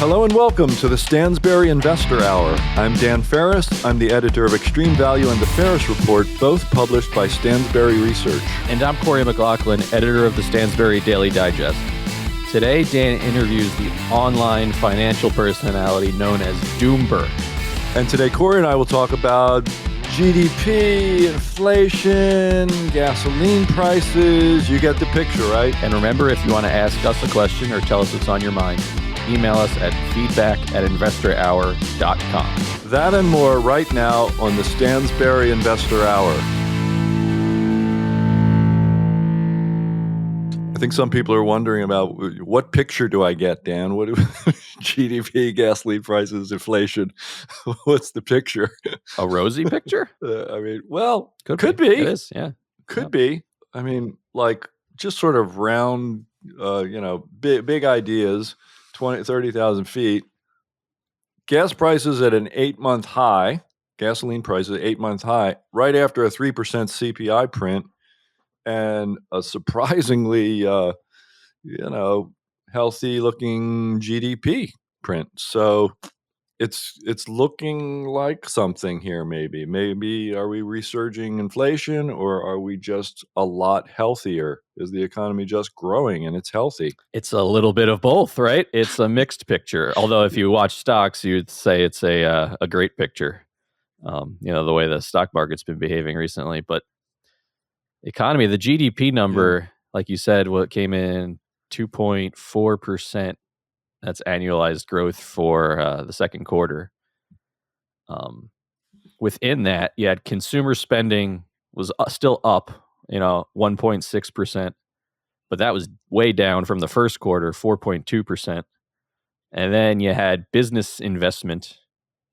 Hello and welcome to the Stansberry Investor Hour. I'm Dan Ferris. I'm the editor of Extreme Value and the Ferris Report, both published by Stansberry Research. And I'm Corey McLaughlin, editor of the Stansberry Daily Digest. Today, Dan interviews the online financial personality known as Doomberg. And today, Corey and I will talk about GDP, inflation, gasoline prices. You get the picture, right? And remember, if you want to ask us a question or tell us what's on your mind, email us at feedback@investorhour.com. That and more right now on the Stansberry Investor Hour. I think some people are wondering about what picture do I get, Dan? What GDP, gasoline prices, inflation? What's the picture? A rosy picture? Could be. It is, yeah. Could be. I mean, like just sort of round, big ideas, 20, 30,000 feet. Gas prices at an 8-month high, gasoline prices 8-month high, right after a 3% CPI print, and a surprisingly, healthy-looking GDP print. So it's looking like something here. Maybe are we resurging inflation, or are we just a lot healthier? Is the economy just growing and it's healthy? It's a little bit of both, right? It's a mixed picture. Although if you watch stocks, you'd say it's a great picture. The way the stock market's been behaving recently. But economy, the GDP number, like you said, what came in 2.4%. That's annualized growth for the second quarter. Within that, you had consumer spending was still up, 1.6%, but that was way down from the first quarter, 4.2%. And then you had business investment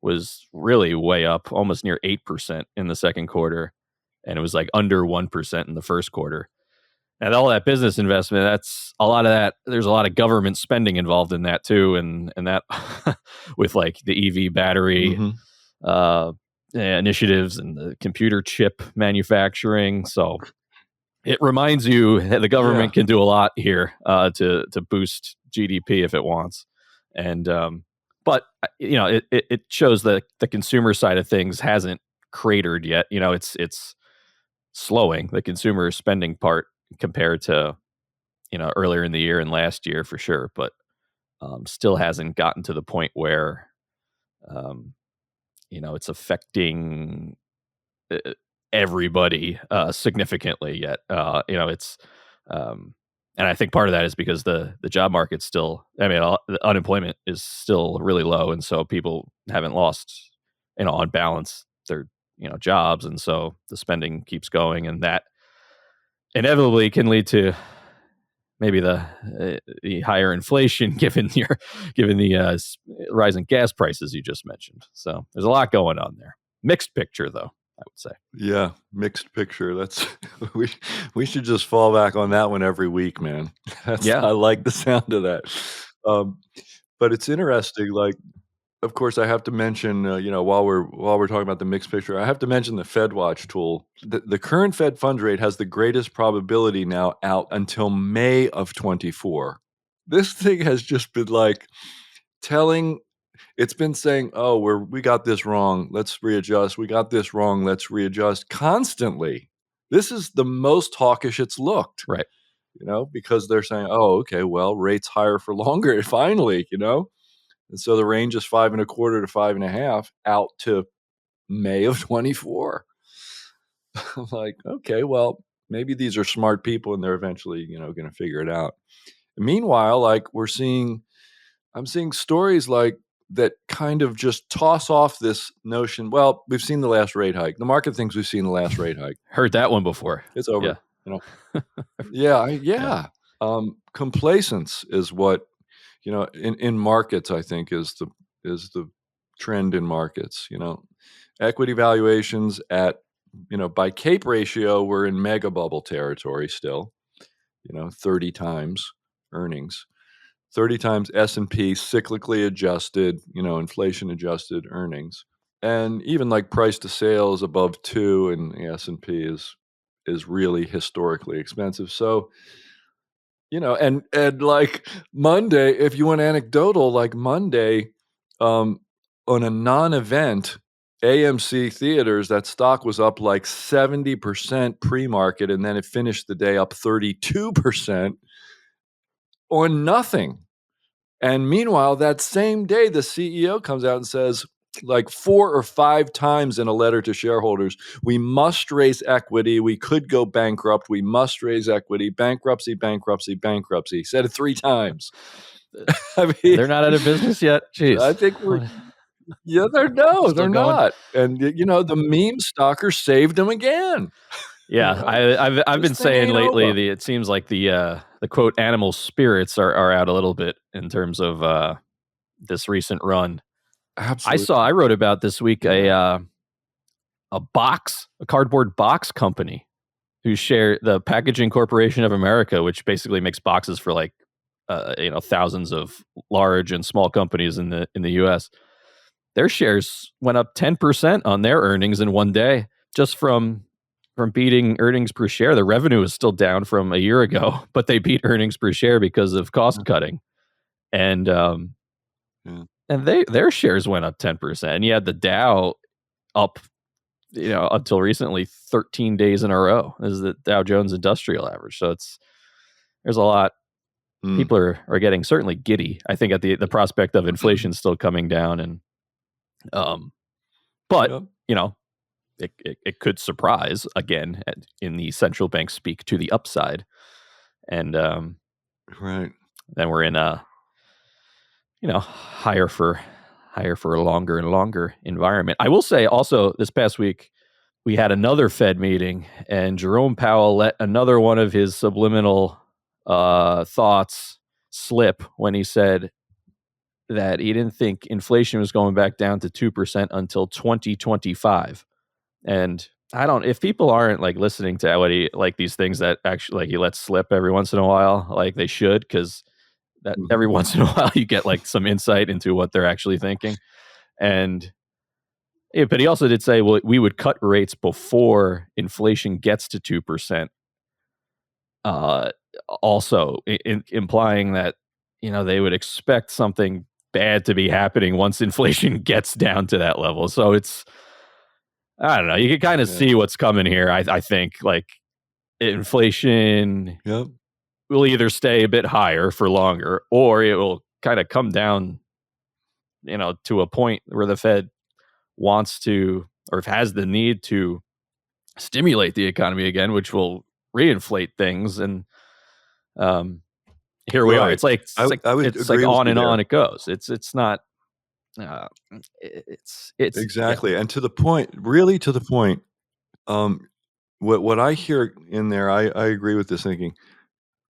was really way up, almost near 8% in the second quarter, and it was like under 1% in the first quarter. And all that business investment, that's a lot of that. There's a lot of government spending involved in that too. And that with like the EV battery initiatives and the computer chip manufacturing. So it reminds you that the government can do a lot here to boost GDP if it wants. And but it shows that the consumer side of things hasn't cratered yet. It's slowing, the consumer spending part, compared to earlier in the year and last year for sure, but still hasn't gotten to the point where it's affecting everybody significantly yet. It's and I think part of that is because the job market's still, the unemployment is still really low, and so people haven't lost on balance their jobs, and so the spending keeps going, and that inevitably can lead to maybe the higher inflation given the rising gas prices you just mentioned. So there's a lot going on there. Mixed picture, though, I would say. Yeah, mixed picture. That's we should just fall back on that one every week, man. I like the sound of that. But it's interesting. Like, of course, I have to mention, while we're talking about the mixed picture, I have to mention the FedWatch tool. The current Fed funds rate has the greatest probability now out until May of 24. This thing has just been like it's been saying, oh, we got this wrong, let's readjust. We got this wrong, let's readjust constantly. This is the most hawkish it's looked. Right. Because they're saying, oh, okay, well, rates higher for longer, finally, And so the range is 5.25 to 5.5 out to May of 24. I'm like, okay, well, maybe these are smart people and they're eventually, going to figure it out. And meanwhile, like I'm seeing stories like that kind of just toss off this notion. Well, we've seen the last rate hike. The market thinks we've seen the last rate hike. Heard that one before. It's over. Yeah. Complacence is what, in markets, I think is the trend in markets. Equity valuations at, by CAPE ratio, we're in mega bubble territory still. 30 times earnings, 30 times S&P cyclically adjusted, inflation adjusted earnings, and even like price to sales above 2 in the S&P is really historically expensive. So and like Monday, if you want anecdotal, like Monday, on a non-event, AMC Theaters, that stock was up like 70% pre-market, and then it finished the day up 32% on nothing. And meanwhile, that same day, the CEO comes out and says, like 4 or 5 times in a letter to shareholders, we must raise equity. We could go bankrupt. We must raise equity. Bankruptcy, bankruptcy, bankruptcy. He said it 3 times. I mean, They're not out of business yet. I Jeez. think we're, What? yeah, no, Still they're going? not. And, the meme stalker saved them again. Yeah, I've This been thing saying ain't lately over. it seems like the quote animal spirits are out a little bit in terms of this recent run. I Absolutely. wrote about this week Yeah. a cardboard box company who share the Packaging Corporation of America, which basically makes boxes for like thousands of large and small companies in the US. Their shares went up 10% on their earnings in one day just from beating earnings per share. The revenue is still down from a year ago, but they beat earnings per share because of cost cutting. And Yeah. their shares went up 10%. And you had the Dow up, until recently 13 days in a row. This is the Dow Jones Industrial Average. So there's a lot. Mm. People are getting certainly giddy, I think, at the prospect of inflation still coming down. And but Yep. it could surprise again in the central bank speak to the upside. And Right. then we're in a higher for a longer and longer environment. I will say also this past week we had another Fed meeting, and Jerome Powell let another one of his subliminal thoughts slip when he said that he didn't think inflation was going back down to 2% until 2025. And I don't, if people aren't like listening to what he, like these things that actually like he lets slip every once in a while, like they should, because that every Mhm. once in a while you get like some insight into what they're actually thinking. And yeah, but he also did say, well, we would cut rates before inflation gets to 2%. Uh, Also implying that, they would expect something bad to be happening once inflation gets down to that level. So I don't know. You can kind of Yeah. see what's coming here. I think like inflation Yep. will either stay a bit higher for longer, or it will kind of come down, to a point where the Fed wants to, or has the need to stimulate the economy again, which will reinflate things. And um, here we are. Right. It's like I would it's like agree with on you and there. on it goes. It's not. Uh, it's yeah. Exactly. And to the point, really to the point, um, what I hear in there, I agree with this thinking.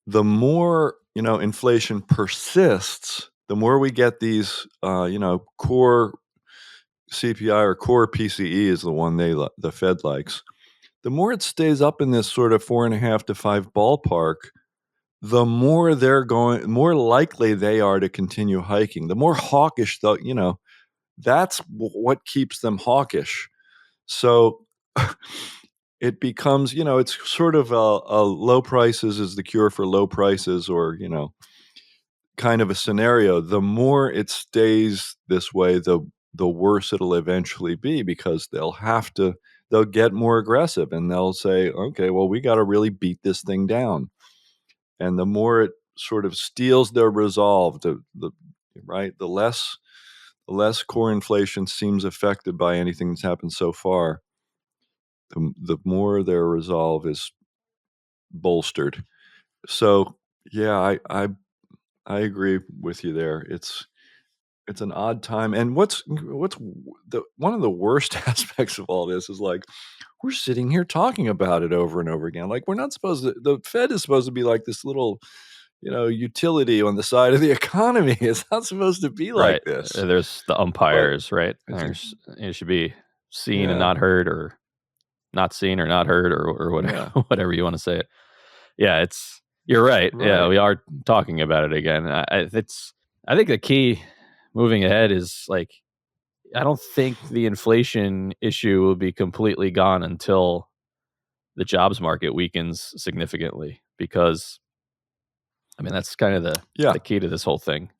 The more, inflation persists, the more we get these, core CPI or core PCE is the one the Fed likes. The more it stays up in this sort of 4.5 to 5 ballpark, the more likely they are to continue hiking. The more hawkish, that's what keeps them hawkish. So it becomes, it's sort of a low prices is the cure for low prices, or, kind of a scenario. The more it stays this way, the worse it'll eventually be, because they'll get more aggressive, and they'll say, okay, well, we got to really beat this thing down. And the more it sort of steals their resolve, right, the less core inflation seems affected by anything that's happened so far, the more their resolve is bolstered. So yeah, I agree with you there. It's an odd time, and what's the one of the worst aspects of all this is, like, we're sitting here talking about it over and over again. Like, we're not supposed to. The Fed is supposed to be like this little, utility on the side of the economy. It's not supposed to be like Right. this. There's the But umpires, right? I think, There's it should be seen and yeah, not heard, or not seen or not heard, or whatever yeah, whatever you want to say it. Yeah, you're right. Yeah, right. we are talking about it again. I think the key moving ahead is like I don't think the inflation issue will be completely gone until the jobs market weakens significantly, because I mean, that's kind of Yeah. the key to this whole thing.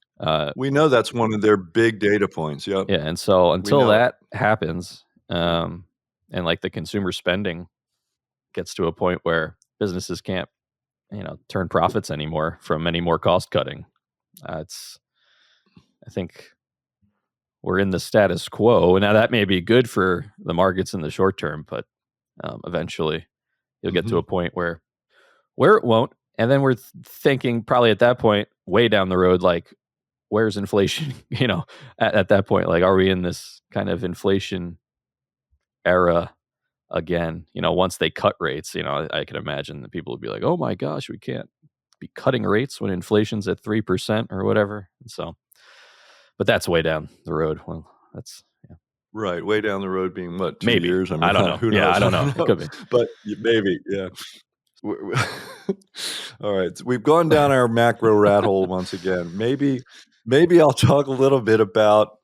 We know that's one of their big data points. Yep. Yeah, and so We until know it. that happens, and like the consumer spending gets to a point where businesses can't, turn profits anymore from any more cost cutting, it's I think we're in the status quo. Now that may be good for the markets in the short term, but eventually you'll get to Mhm. a point where it won't, and then we're thinking probably at that point, way down the road, like where's inflation? At that point, like, are we in this kind of inflation era again? Once they cut rates, I can imagine that people would be like, "Oh my gosh, we can't be cutting rates when inflation's at 3% or whatever." And so, but that's way down the road. Well, that's yeah, Right, way down the road being what, 2 maybe. years? I mean, I don't know. who Yeah, I knows? I don't know. don't It know, could be. but maybe, yeah. W All right, so we've gone down our macro rat hole once again. Maybe I'll talk a little bit about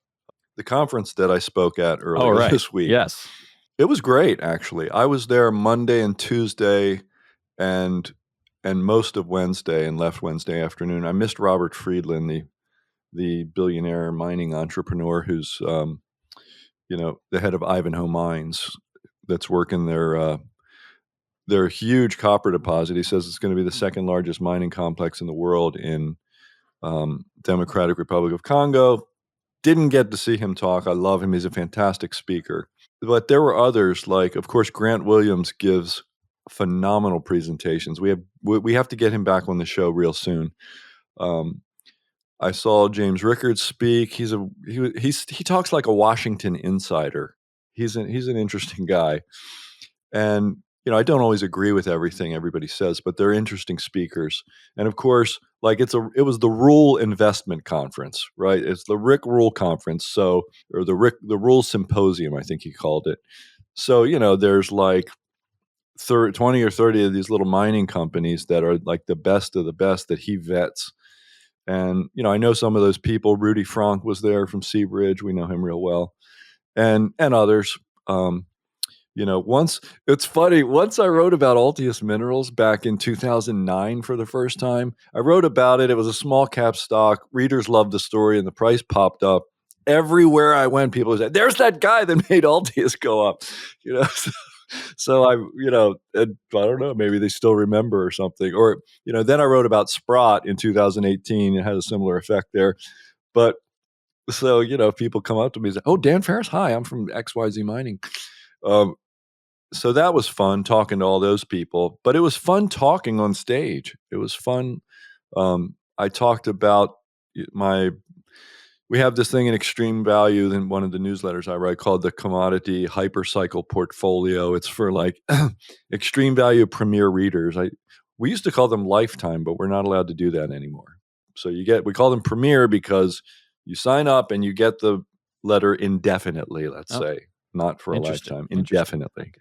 the conference that I spoke at Oh, earlier right. this week. Yes. It was great, actually. I was there Monday and Tuesday and most of Wednesday and left Wednesday afternoon. I missed Robert Friedland, the billionaire mining entrepreneur who's, the head of Ivanhoe Mines that's working their huge copper deposit. He says it's gonna be the second largest mining complex in the world in, Democratic Republic of Congo. Didn't get to see him talk. I love him. He's a fantastic speaker. But there were others, like, of course, Grant Williams gives phenomenal presentations. We have to get him back on the show real soon. Um, I saw James Rickards speak. He talks like a Washington insider. He's an interesting guy. And I don't always agree with everything everybody says, but they're interesting speakers. And of course, like it was the Rule Investment Conference, right? It's the Rick Rule Conference, or the Rule Symposium, I think he called it. So there's like 20 or 30 of these little mining companies that are like the best of the best that he vets. And I know some of those people. Rudy Frank was there from Seabridge. We know him real well, and others. Um, once it's funny, once I wrote about Altius Minerals back in 2009 for the first time. I wrote about it. It was a small cap stock. Readers loved the story and the price popped up. Everywhere I went, people said, "There's that guy that made Altius go up." So, I don't know, maybe they still remember or something. Or, then I wrote about Sprott in 2018. It had a similar effect there. But so, people come up to me and say, "Oh, Dan Ferris, hi, I'm from XYZ Mining." Um, so that was fun talking to all those people, but it was fun talking on stage. It was fun. I talked about my we have this thing in Extreme Value in one of the newsletters I write called the Commodity Hypercycle Portfolio. It's for like Extreme Value Premier readers. We used to call them Lifetime, but we're not allowed to do that anymore. So we call them Premier because you sign up and you get the letter indefinitely, let's Oh, say, not for a interesting. lifetime, Interesting. indefinitely. Okay.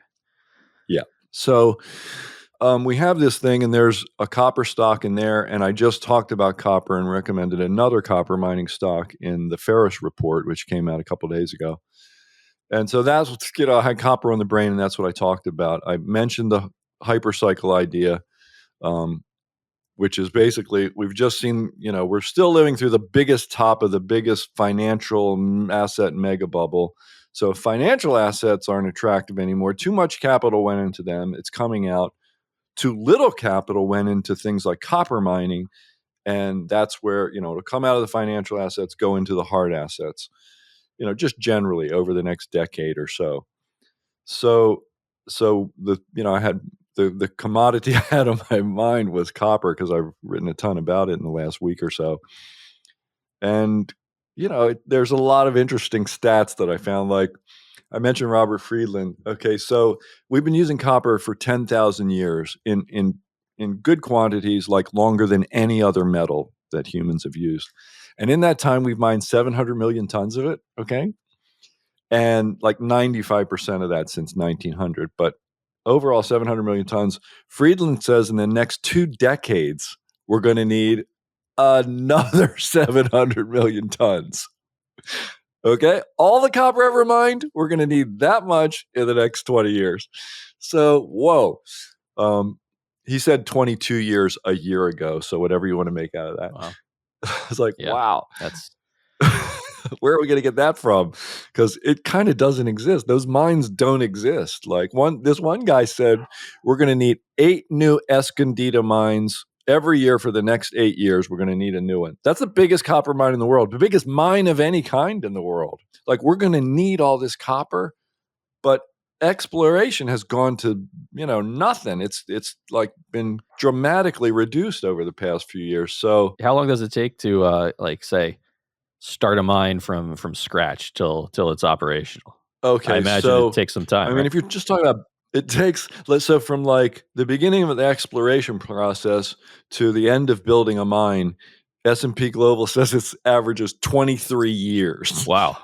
Yeah. So we have this thing, and there's a copper stock in there. And I just talked about copper and recommended another copper mining stock in the Ferris report, which came out a couple days ago. And so that's what's, I had copper on the brain, and that's what I talked about. I mentioned the hypercycle idea, um, which is basically we've just seen, we're still living through the biggest top of the biggest financial asset mega bubble. So if financial assets aren't attractive anymore, too much capital went into them. It's coming out. Too little capital went into things like copper mining. And that's where, to come out of the financial assets, go into the hard assets, just generally over the next decade or so. So, I had the commodity I had on my mind was copper because I've written a ton about it in the last week or so. And, there's a lot of interesting stats that I found. Like I mentioned Robert Friedland. Okay, so we've been using copper for 10,000 years in good quantities, like longer than any other metal that humans have used. And in that time, we've mined 700 million tons of it. Okay, and like 95% of that since 1900. But overall, 700 million tons. Friedland says in the next 2 decades, we're going to need another 700 million tons. Okay. All the copper ever mined, we're going to need that much in the next 20 years. So, whoa. Um, He said 22 years a year ago, so whatever you want to make out of that. Wow. I was like, Yeah. wow. That's Where are we going to get that from? Because it kind of doesn't exist. Those mines don't exist. Like this one guy said, we're going to need 8 new Escondida mines every year for the next 8 years. We're going to need a new one. That's the biggest copper mine in the world, the biggest mine of any kind in the world. Like, we're going to need all this copper, but exploration has gone to nothing. It's like been dramatically reduced over the past few years. So how long does it take to like say start a mine from scratch till it's operational? I okay, imagine it so takes some time, I mean, right? if you're just talking about it takes, let's so from like the beginning of the exploration process to the end of building a mine, S&P Global says its average is 23 years. Wow.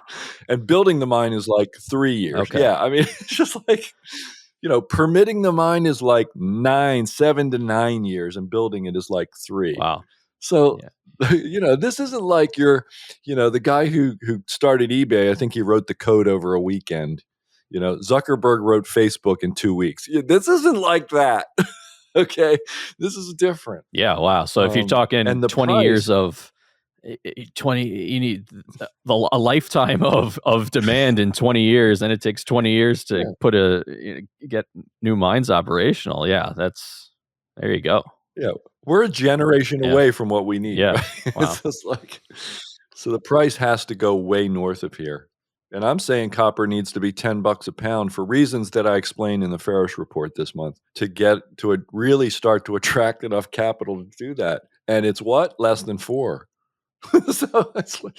And building the mine is like 3 years. Okay. Yeah, I mean, it's just like, permitting the mine is like 7 to 9 years, and building it is like 3. Wow. So, Yeah. this isn't like the guy who started eBay. I think he wrote the code over a weekend. Zuckerberg wrote Facebook in 2 weeks. This isn't like that. Okay, this is different. Yeah. Wow. So if you're and talking the 20 price, years of 20, you need a lifetime of demand in 20 years, and it takes 20 years to put get new mines operational. Yeah, there you go. yeah, we're a generation away from what we need. Yeah. Right? Wow. It's just like, so the price has to go way north of here. And I'm saying copper needs to be $10 a pound for reasons that I explained in the Ferris report this month to get to really start to attract enough capital to do that. And it's less than 4. So it's like,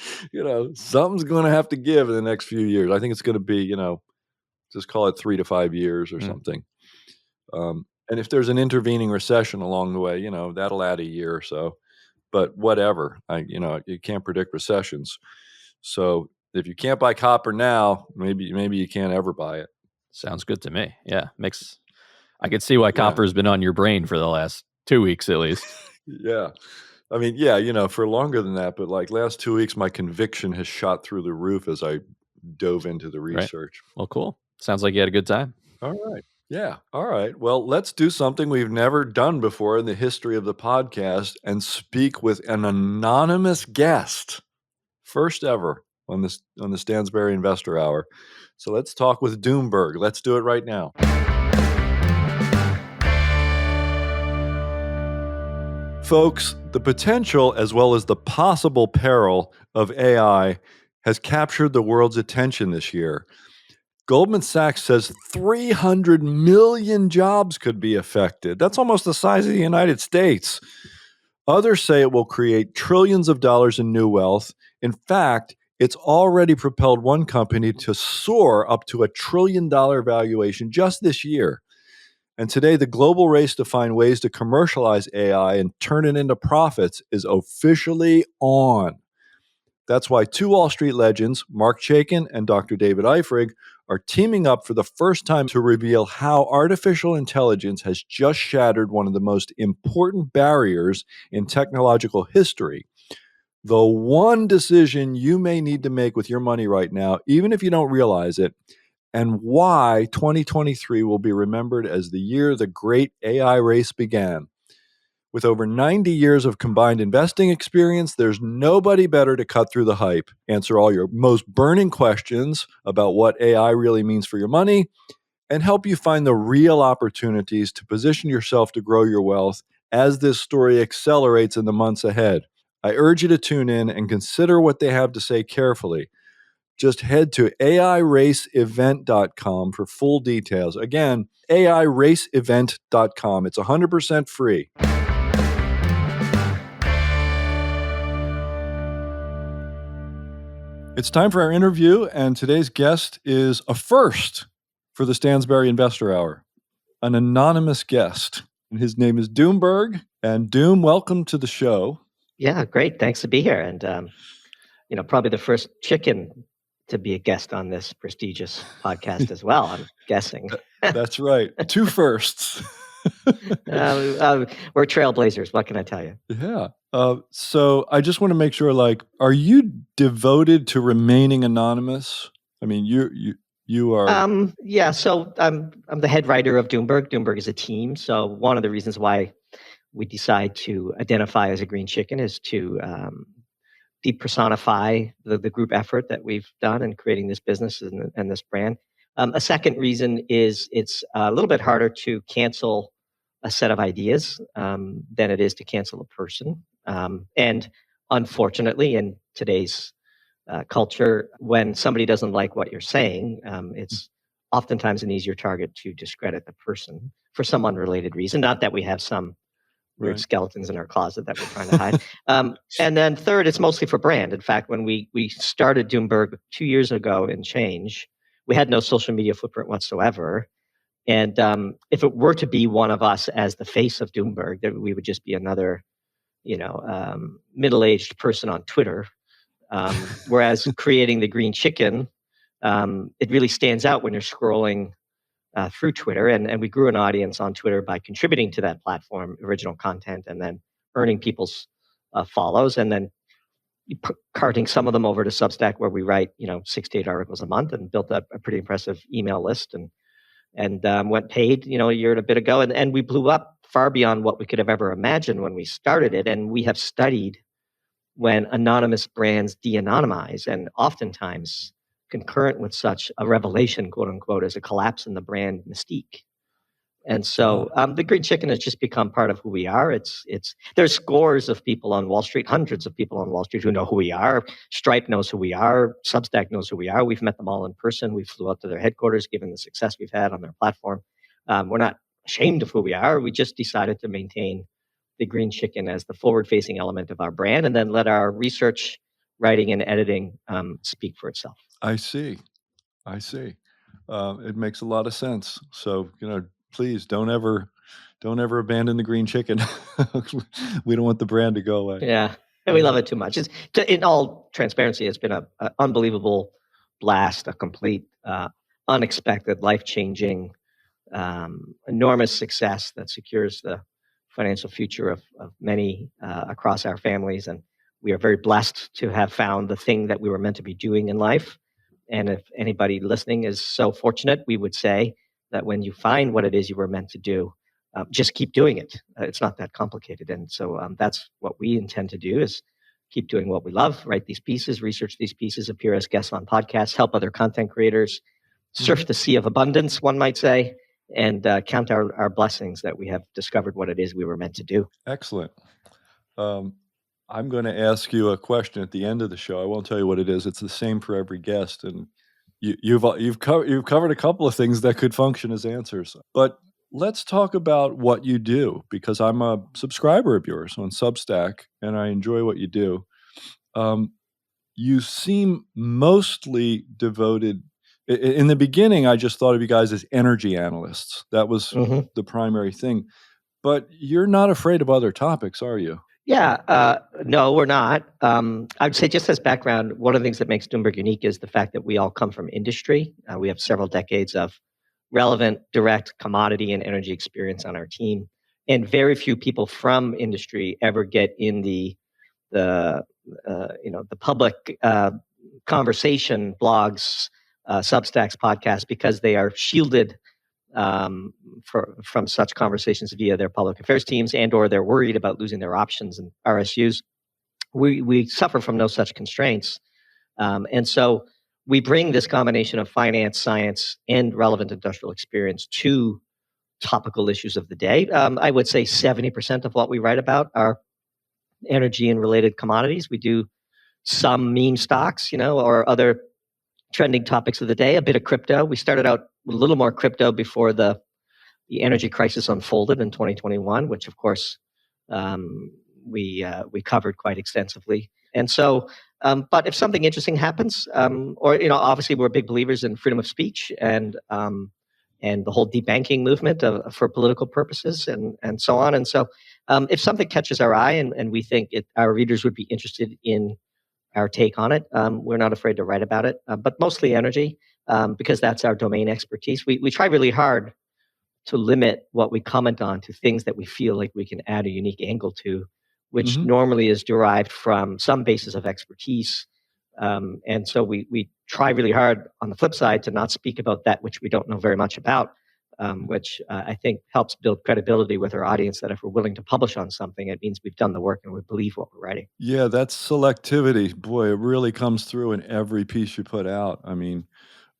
something's going to have to give in the next few years. I think it's going to be, just call it 3 to 5 years or something. And if there's an intervening recession along the way, that'll add a year or so. But whatever, you can't predict recessions. So if you can't buy copper now, maybe you can't ever buy it. Sounds good to me. Yeah, I can see why copper's been on your brain for the last 2 weeks at least. Yeah. I mean, yeah, for longer than that, but like last 2 weeks, my conviction has shot through the roof as I dove into the research. Right. Well, cool. Sounds like you had a good time. All right. Yeah. All right. Well, let's do something we've never done before in the history of the podcast and speak with an anonymous guest. First ever on the Stansberry Investor Hour. So let's talk with Doomberg. Let's do it right now. Folks, the potential as well as the possible peril of AI has captured the world's attention this year. Goldman Sachs says 300 million jobs could be affected. That's almost the size of the United States. Others say it will create trillions of dollars in new wealth. In fact, it's already propelled one company to soar up to $1 trillion valuation just this year. And today, the global race to find ways to commercialize AI and turn it into profits is officially on. That's why 2 Wall Street legends, Mark Chaikin and Dr. David Eifrig, are teaming up for the first time to reveal how artificial intelligence has just shattered one of the most important barriers in technological history. The one decision you may need to make with your money right now, even if you don't realize it, and why 2023 will be remembered as the year the great AI race began. With over 90 years of combined investing experience, there's nobody better to cut through the hype, answer all your most burning questions about what AI really means for your money, and help you find the real opportunities to position yourself to grow your wealth as this story accelerates in the months ahead. I urge you to tune in and consider what they have to say carefully. Just head to AIRaceEvent.com for full details. Again, AIRaceEvent.com. It's 100% free. It's time for our interview, and today's guest is a first for the Stansberry Investor Hour, an anonymous guest. And his name is Doomberg. And Doom, welcome to the show. Yeah, great. Thanks to be here. And, probably the first chicken to be a guest on this prestigious podcast as well, I'm guessing. That's right. 2 firsts. We're trailblazers. What can I tell you? Yeah. So I just want to make sure, are you devoted to remaining anonymous? I mean, You are. Yeah, so I'm the head writer of Doomberg. Doomberg is a team. So one of the reasons why we decide to identify as a green chicken is to depersonify the group effort that we've done in creating this business and this brand. A second reason is it's a little bit harder to cancel a set of ideas than it is to cancel a person. And unfortunately, in today's culture, when somebody doesn't like what you're saying, it's oftentimes an easier target to discredit the person for some unrelated reason. Not that we have some weird Right. skeletons in our closet that we're trying to hide. And then third, it's mostly for brand. In fact, when we started Doomberg 2 years ago and change, we had no social media footprint whatsoever. And if it were to be one of us as the face of Doomberg, then we would just be another, middle-aged person on Twitter. Whereas creating the green chicken, it really stands out when you're scrolling through Twitter. And we grew an audience on Twitter by contributing to that platform, original content, and then earning people's follows, and then carting some of them over to Substack, where we write 6 to 8 articles a month, and built up a pretty impressive email list, and went paid a year and a bit ago, and we blew up far beyond what we could have ever imagined when we started it. And we have studied when anonymous brands de-anonymize, and oftentimes concurrent with such a revelation, quote unquote, is a collapse in the brand mystique. And so the green chicken has just become part of who we are. There's scores of people on Wall Street, hundreds of people on Wall Street who know who we are. Stripe knows who we are. Substack knows who we are. We've met them all in person. We flew up to their headquarters, given the success we've had on their platform. We're not ashamed of who we are. We just decided to maintain the green chicken as the forward-facing element of our brand, and then let our research, writing, and editing speak for itself. I see. It makes a lot of sense. So, please don't ever abandon the green chicken. We don't want the brand to go away. Yeah, and we love it too much. In all transparency, it's been an unbelievable blast, a complete, unexpected, life-changing, enormous success that secures the financial future of many across our families. And we are very blessed to have found the thing that we were meant to be doing in life. And if anybody listening is so fortunate, we would say that when you find what it is you were meant to do, just keep doing it. It's not that complicated. And so that's what we intend to do, is keep doing what we love, write these pieces, research these pieces, appear as guests on podcasts, help other content creators, surf the sea of abundance, one might say, and count our blessings that we have discovered what it is we were meant to do. Excellent. I'm going to ask you a question at the end of the show. I won't tell you what it is. It's the same for every guest, and you've covered a couple of things that could function as answers. But let's talk about what you do, because I'm a subscriber of yours on Substack, and I enjoy what you do. You seem mostly devoted. In the beginning, I just thought of you guys as energy analysts. That was the primary thing. But you're not afraid of other topics, are you? Yeah, no, we're not. I'd say, just as background, one of the things that makes Doomberg unique is the fact that we all come from industry. We have several decades of relevant, direct commodity and energy experience on our team, and very few people from industry ever get in the public conversation, blogs, Substacks, podcasts, because they are shielded from such conversations via their public affairs teams, and/or they're worried about losing their options and RSUs. We suffer from no such constraints, and so we bring this combination of finance, science, and relevant industrial experience to topical issues of the day. I would say 70% of what we write about are energy and related commodities. We do some meme stocks, or other trending topics of the day. A bit of crypto. We started out with a little more crypto before the energy crisis unfolded in 2021, which of course we covered quite extensively. And so, but if something interesting happens, or obviously we're big believers in freedom of speech and the whole debunking movement for political purposes and so on. And so, if something catches our eye and we think our readers would be interested in our take on it, we're not afraid to write about it. But mostly energy, because that's our domain expertise. We try really hard to limit what we comment on to things that we feel like we can add a unique angle to, which normally is derived from some basis of expertise, And so we try really hard on the flip side to not speak about that which we don't know very much about, which I think helps build credibility with our audience, that if we're willing to publish on something, it means we've done the work and we believe what we're writing. Yeah, that selectivity, boy, it really comes through in every piece you put out. I mean,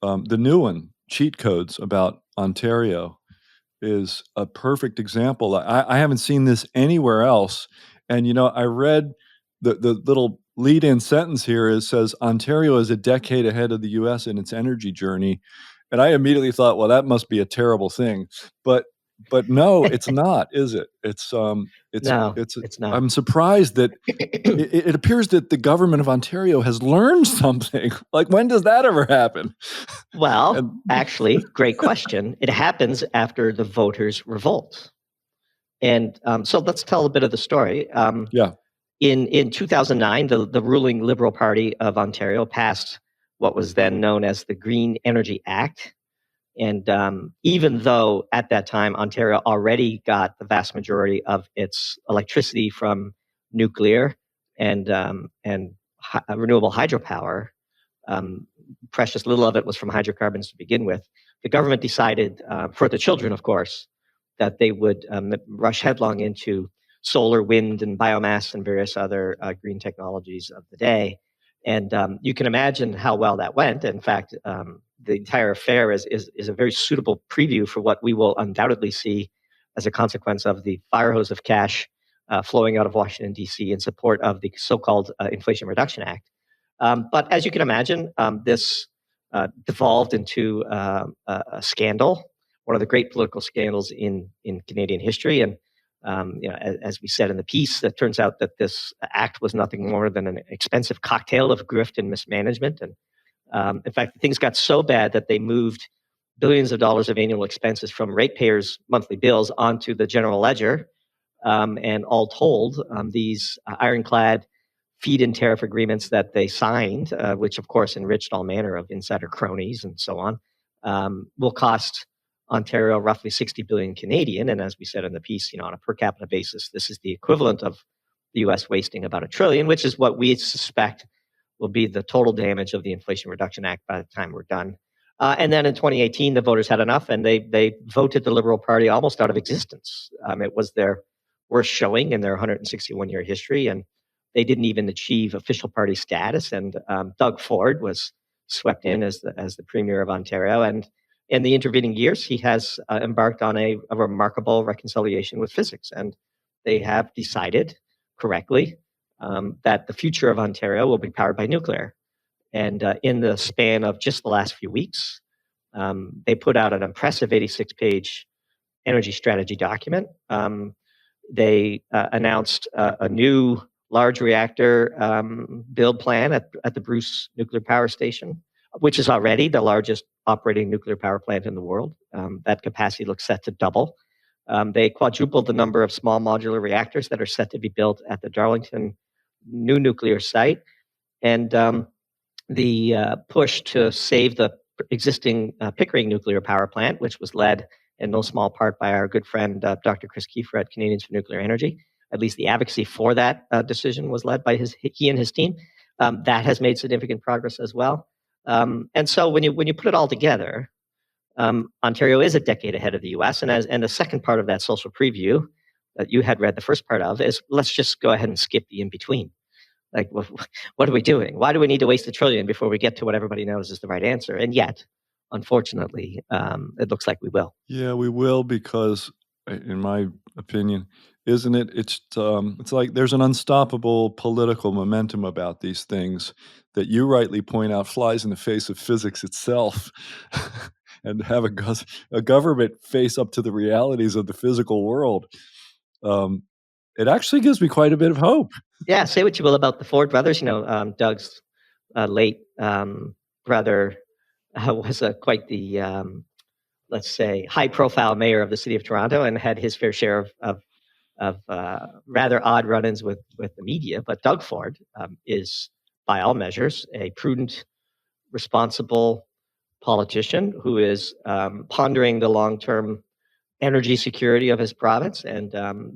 the new one, Cheat Codes about Ontario, is a perfect example. I haven't seen this anywhere else. And, I read the little lead-in sentence here says Ontario is a decade ahead of the US in its energy journey. And I immediately thought, well, that must be a terrible thing. But no, it's not, is it? No, it's not. I'm surprised that it appears that the government of Ontario has learned something. Like, when does that ever happen? Well, actually, great question. It happens after the voters revolt. And so let's tell a bit of the story. Yeah. In 2009, the ruling Liberal Party of Ontario passed what was then known as the Green Energy Act. And even though at that time Ontario already got the vast majority of its electricity from nuclear and renewable hydropower, precious little of it was from hydrocarbons to begin with, the government decided, for the children, of course, that they would rush headlong into solar, wind, and biomass and various other green technologies of the day. And you can imagine how well that went. In fact, the entire affair is a very suitable preview for what we will undoubtedly see as a consequence of the fire hose of cash flowing out of Washington, D.C. in support of the so-called Inflation Reduction Act. But as you can imagine, this devolved into a scandal, one of the great political scandals in Canadian history. And as we said in the piece, it turns out that this act was nothing more than an expensive cocktail of grift and mismanagement. And in fact, things got so bad that they moved billions of dollars of annual expenses from ratepayers' monthly bills onto the general ledger. And all told, these ironclad feed-in tariff agreements that they signed, which of course enriched all manner of insider cronies and so on, will cost Ontario roughly 60 billion Canadian. And as we said in the piece, on a per capita basis, this is the equivalent of the US wasting about $1 trillion, which is what we suspect will be the total damage of the Inflation Reduction Act by the time we're done. And then in 2018, the voters had enough, and they voted the Liberal Party almost out of existence. It was their worst showing in their 161-year history, and they didn't even achieve official party status. And Doug Ford was swept in as the Premier of Ontario. And in the intervening years, he has embarked on a remarkable reconciliation with physics. And they have decided correctly that the future of Ontario will be powered by nuclear. And in the span of just the last few weeks, they put out an impressive 86-page energy strategy document. They announced a new large reactor build plan at the Bruce Nuclear Power Station, which is already the largest operating nuclear power plant in the world. That capacity looks set to double. They quadrupled the number of small modular reactors that are set to be built at the Darlington new nuclear site. And the push to save the existing Pickering nuclear power plant, which was led in no small part by our good friend, Dr. Chris Kiefer at Canadians for Nuclear Energy. At least the advocacy for that decision was led by he and his team. That has made significant progress as well. And so when you put it all together, Ontario is a decade ahead of the US. And the second part of that social preview that you had read the first part of is, let's just go ahead and skip the in-between. Like, what are we doing? Why do we need to waste $1 trillion before we get to what everybody knows is the right answer? And yet, unfortunately, it looks like we will. Yeah, we will, because, in my opinion, isn't it? It's like there's an unstoppable political momentum about these things that you rightly point out flies in the face of physics itself. And have a government face up to the realities of the physical world. It actually gives me quite a bit of hope. Yeah, say what you will about the Ford brothers. Doug's late brother was quite the, let's say, high-profile mayor of the city of Toronto and had his fair share of rather odd run-ins with the media. But Doug Ford is, by all measures, a prudent, responsible politician who is pondering the long-term energy security of his province, and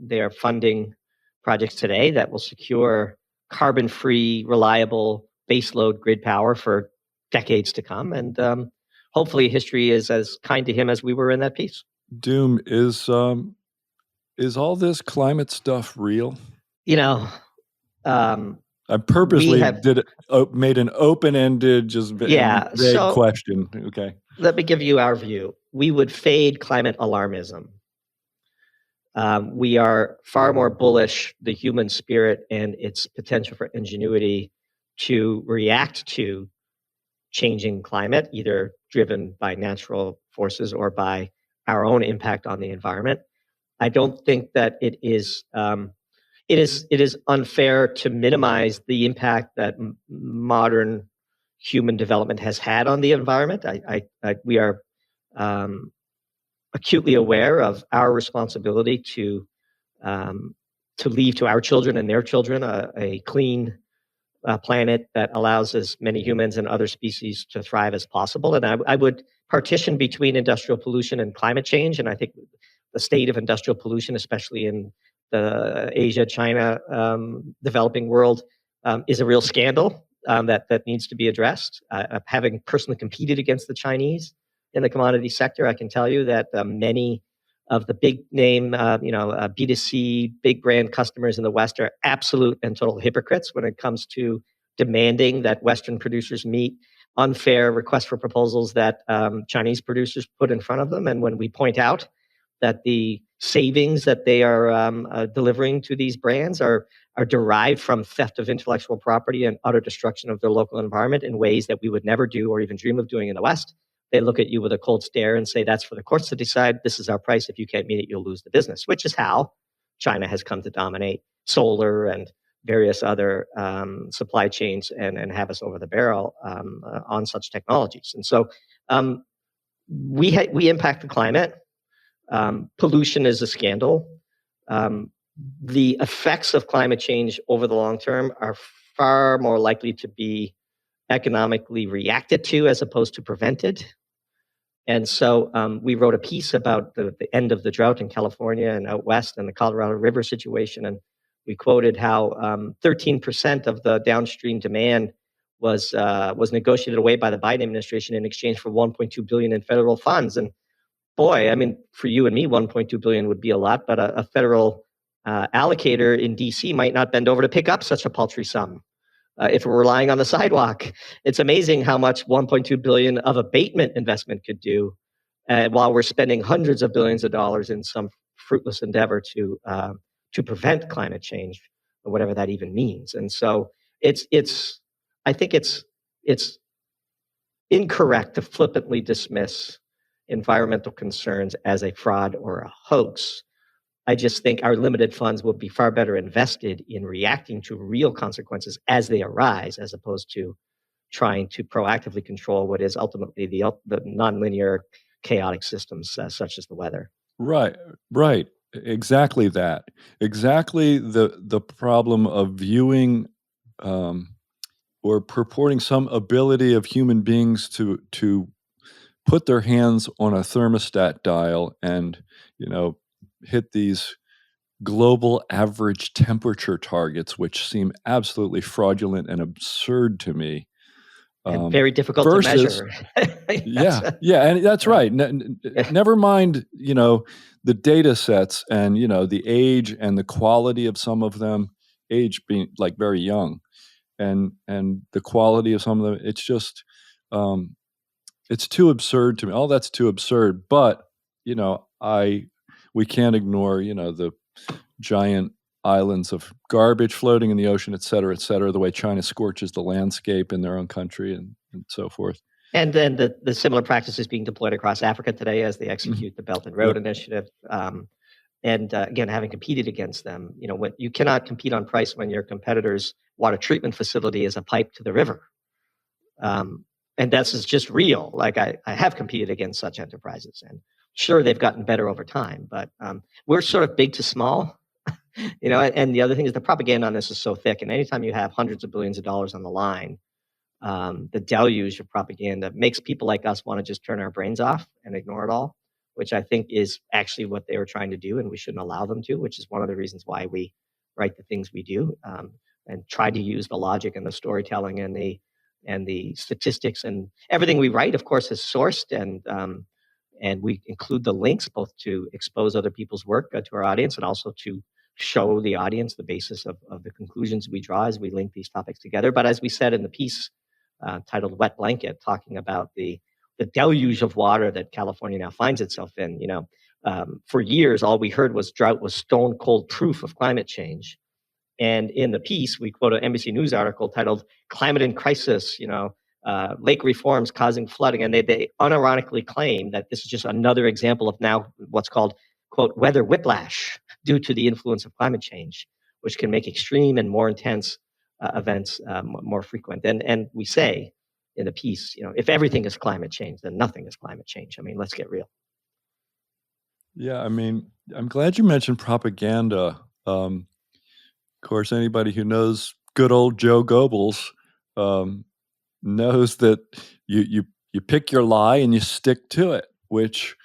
they are funding projects today that will secure carbon-free, reliable baseload grid power for decades to come. And hopefully history is as kind to him as we were in that piece. Doom, is all this climate stuff real? You know, I purposely have- made an open-ended, just vague question. Okay. Let me give you our view. We would fade climate alarmism. We are far more bullish the human spirit and its potential for ingenuity to react to changing climate, either driven by natural forces or by our own impact on the environment. I don't think that it is unfair to minimize the impact that modern human development has had on the environment. We are acutely aware of our responsibility to leave to our children and their children a clean planet that allows as many humans and other species to thrive as possible. And I would partition between industrial pollution and climate change. And I think the state of industrial pollution, especially in the Asia, China, developing world, is a real scandal that needs to be addressed. Having personally competed against the Chinese in the commodity sector, I can tell you that many of the big name, B2C, big brand customers in the West are absolute and total hypocrites when it comes to demanding that Western producers meet unfair requests for proposals that Chinese producers put in front of them. And when we point out that the savings that they are delivering to these brands are derived from theft of intellectual property and utter destruction of their local environment in ways that we would never do or even dream of doing in the West, they look at you with a cold stare and say, that's for the courts to decide. This is our price. If you can't meet it, you'll lose the business, which is how China has come to dominate solar and various other supply chains and have us over the barrel on such technologies. And so we impact the climate. Pollution is a scandal. The effects of climate change over the long term are far more likely to be economically reacted to as opposed to prevented. And so we wrote a piece about the end of the drought in California and out west and the Colorado River situation. And we quoted how 13% of the downstream demand was negotiated away by the Biden administration in exchange for $1.2 billion in federal funds. And boy, I mean, for you and me, $1.2 billion would be a lot, but a federal allocator in DC might not bend over to pick up such a paltry sum. If we're relying on the sidewalk, it's amazing how much $1.2 billion of abatement investment could do, while we're spending hundreds of billions of dollars in some fruitless endeavor to prevent climate change, or whatever that even means. And so I think it's incorrect to flippantly dismiss environmental concerns as a fraud or a hoax. I just think our limited funds will be far better invested in reacting to real consequences as they arise, as opposed to trying to proactively control what is ultimately the nonlinear, chaotic systems such as the weather. Right. Exactly that. Exactly the problem of viewing or purporting some ability of human beings to put their hands on a thermostat dial and hit these global average temperature targets, which seem absolutely fraudulent and absurd to me. And very difficult to measure. And that's right. Never mind, the data sets and, the age and the quality of some of them, age being like very young, and the quality of some of them. It's just, it's too absurd to me. All that's too absurd. But, we can't ignore, the giant islands of garbage floating in the ocean, et cetera, the way China scorches the landscape in their own country and so forth. And then the similar practices being deployed across Africa today as they execute the Belt and Road Initiative. And again, having competed against them, when you cannot compete on price when your competitor's water treatment facility is a pipe to the river. And this is just real. Like I have competed against such enterprises, and sure, they've gotten better over time, but we're sort of big to small, and the other thing is the propaganda on this is so thick. And anytime you have hundreds of billions of dollars on the line, the deluge of propaganda makes people like us want to just turn our brains off and ignore it all, which I think is actually what they were trying to do, and we shouldn't allow them to, which is one of the reasons why we write the things we do. tried to use the logic and the storytelling and the statistics, and everything we write, of course, is sourced, and we include the links both to expose other people's work to our audience, and also to show the audience the basis of the conclusions we draw as we link these topics together. But as we said in the piece titled "Wet Blanket," talking about the deluge of water that California now finds itself in, for years all we heard was drought was stone cold proof of climate change. And in the piece, we quote an NBC News article titled "Climate in Crisis," lake reforms causing flooding. And they unironically claim that this is just another example of now what's called, quote, weather whiplash due to the influence of climate change, which can make extreme and more intense events more frequent. And we say in the piece, if everything is climate change, then nothing is climate change. I mean, let's get real. Yeah, I mean, I'm glad you mentioned propaganda. Of course, anybody who knows good old Joe Goebbels knows that you pick your lie and you stick to it, which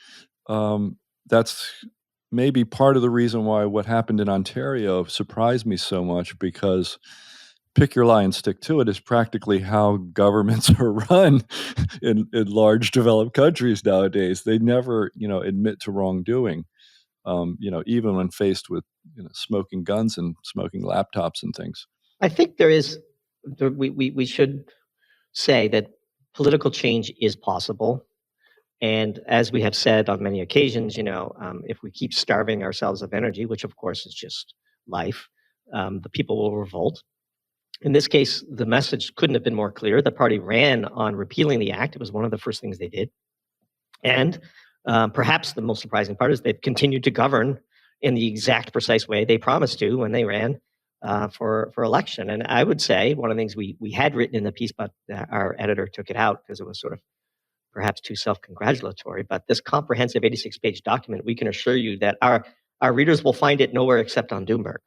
that's maybe part of the reason why what happened in Ontario surprised me so much, because pick your lie and stick to it is practically how governments are run in large developed countries nowadays. They never, admit to wrongdoing. Even when faced with smoking guns and smoking laptops and things. I think we should say that political change is possible. And as we have said on many occasions, if we keep starving ourselves of energy, which of course is just life, the people will revolt. In this case, the message couldn't have been more clear. The party ran on repealing the act. It was one of the first things they did. And perhaps the most surprising part is they've continued to govern in the exact precise way they promised to when they ran for election. And I would say one of the things we had written in the piece, but our editor took it out because it was sort of perhaps too self-congratulatory. But this comprehensive 86-page document, we can assure you that our readers will find it nowhere except on Doomberg.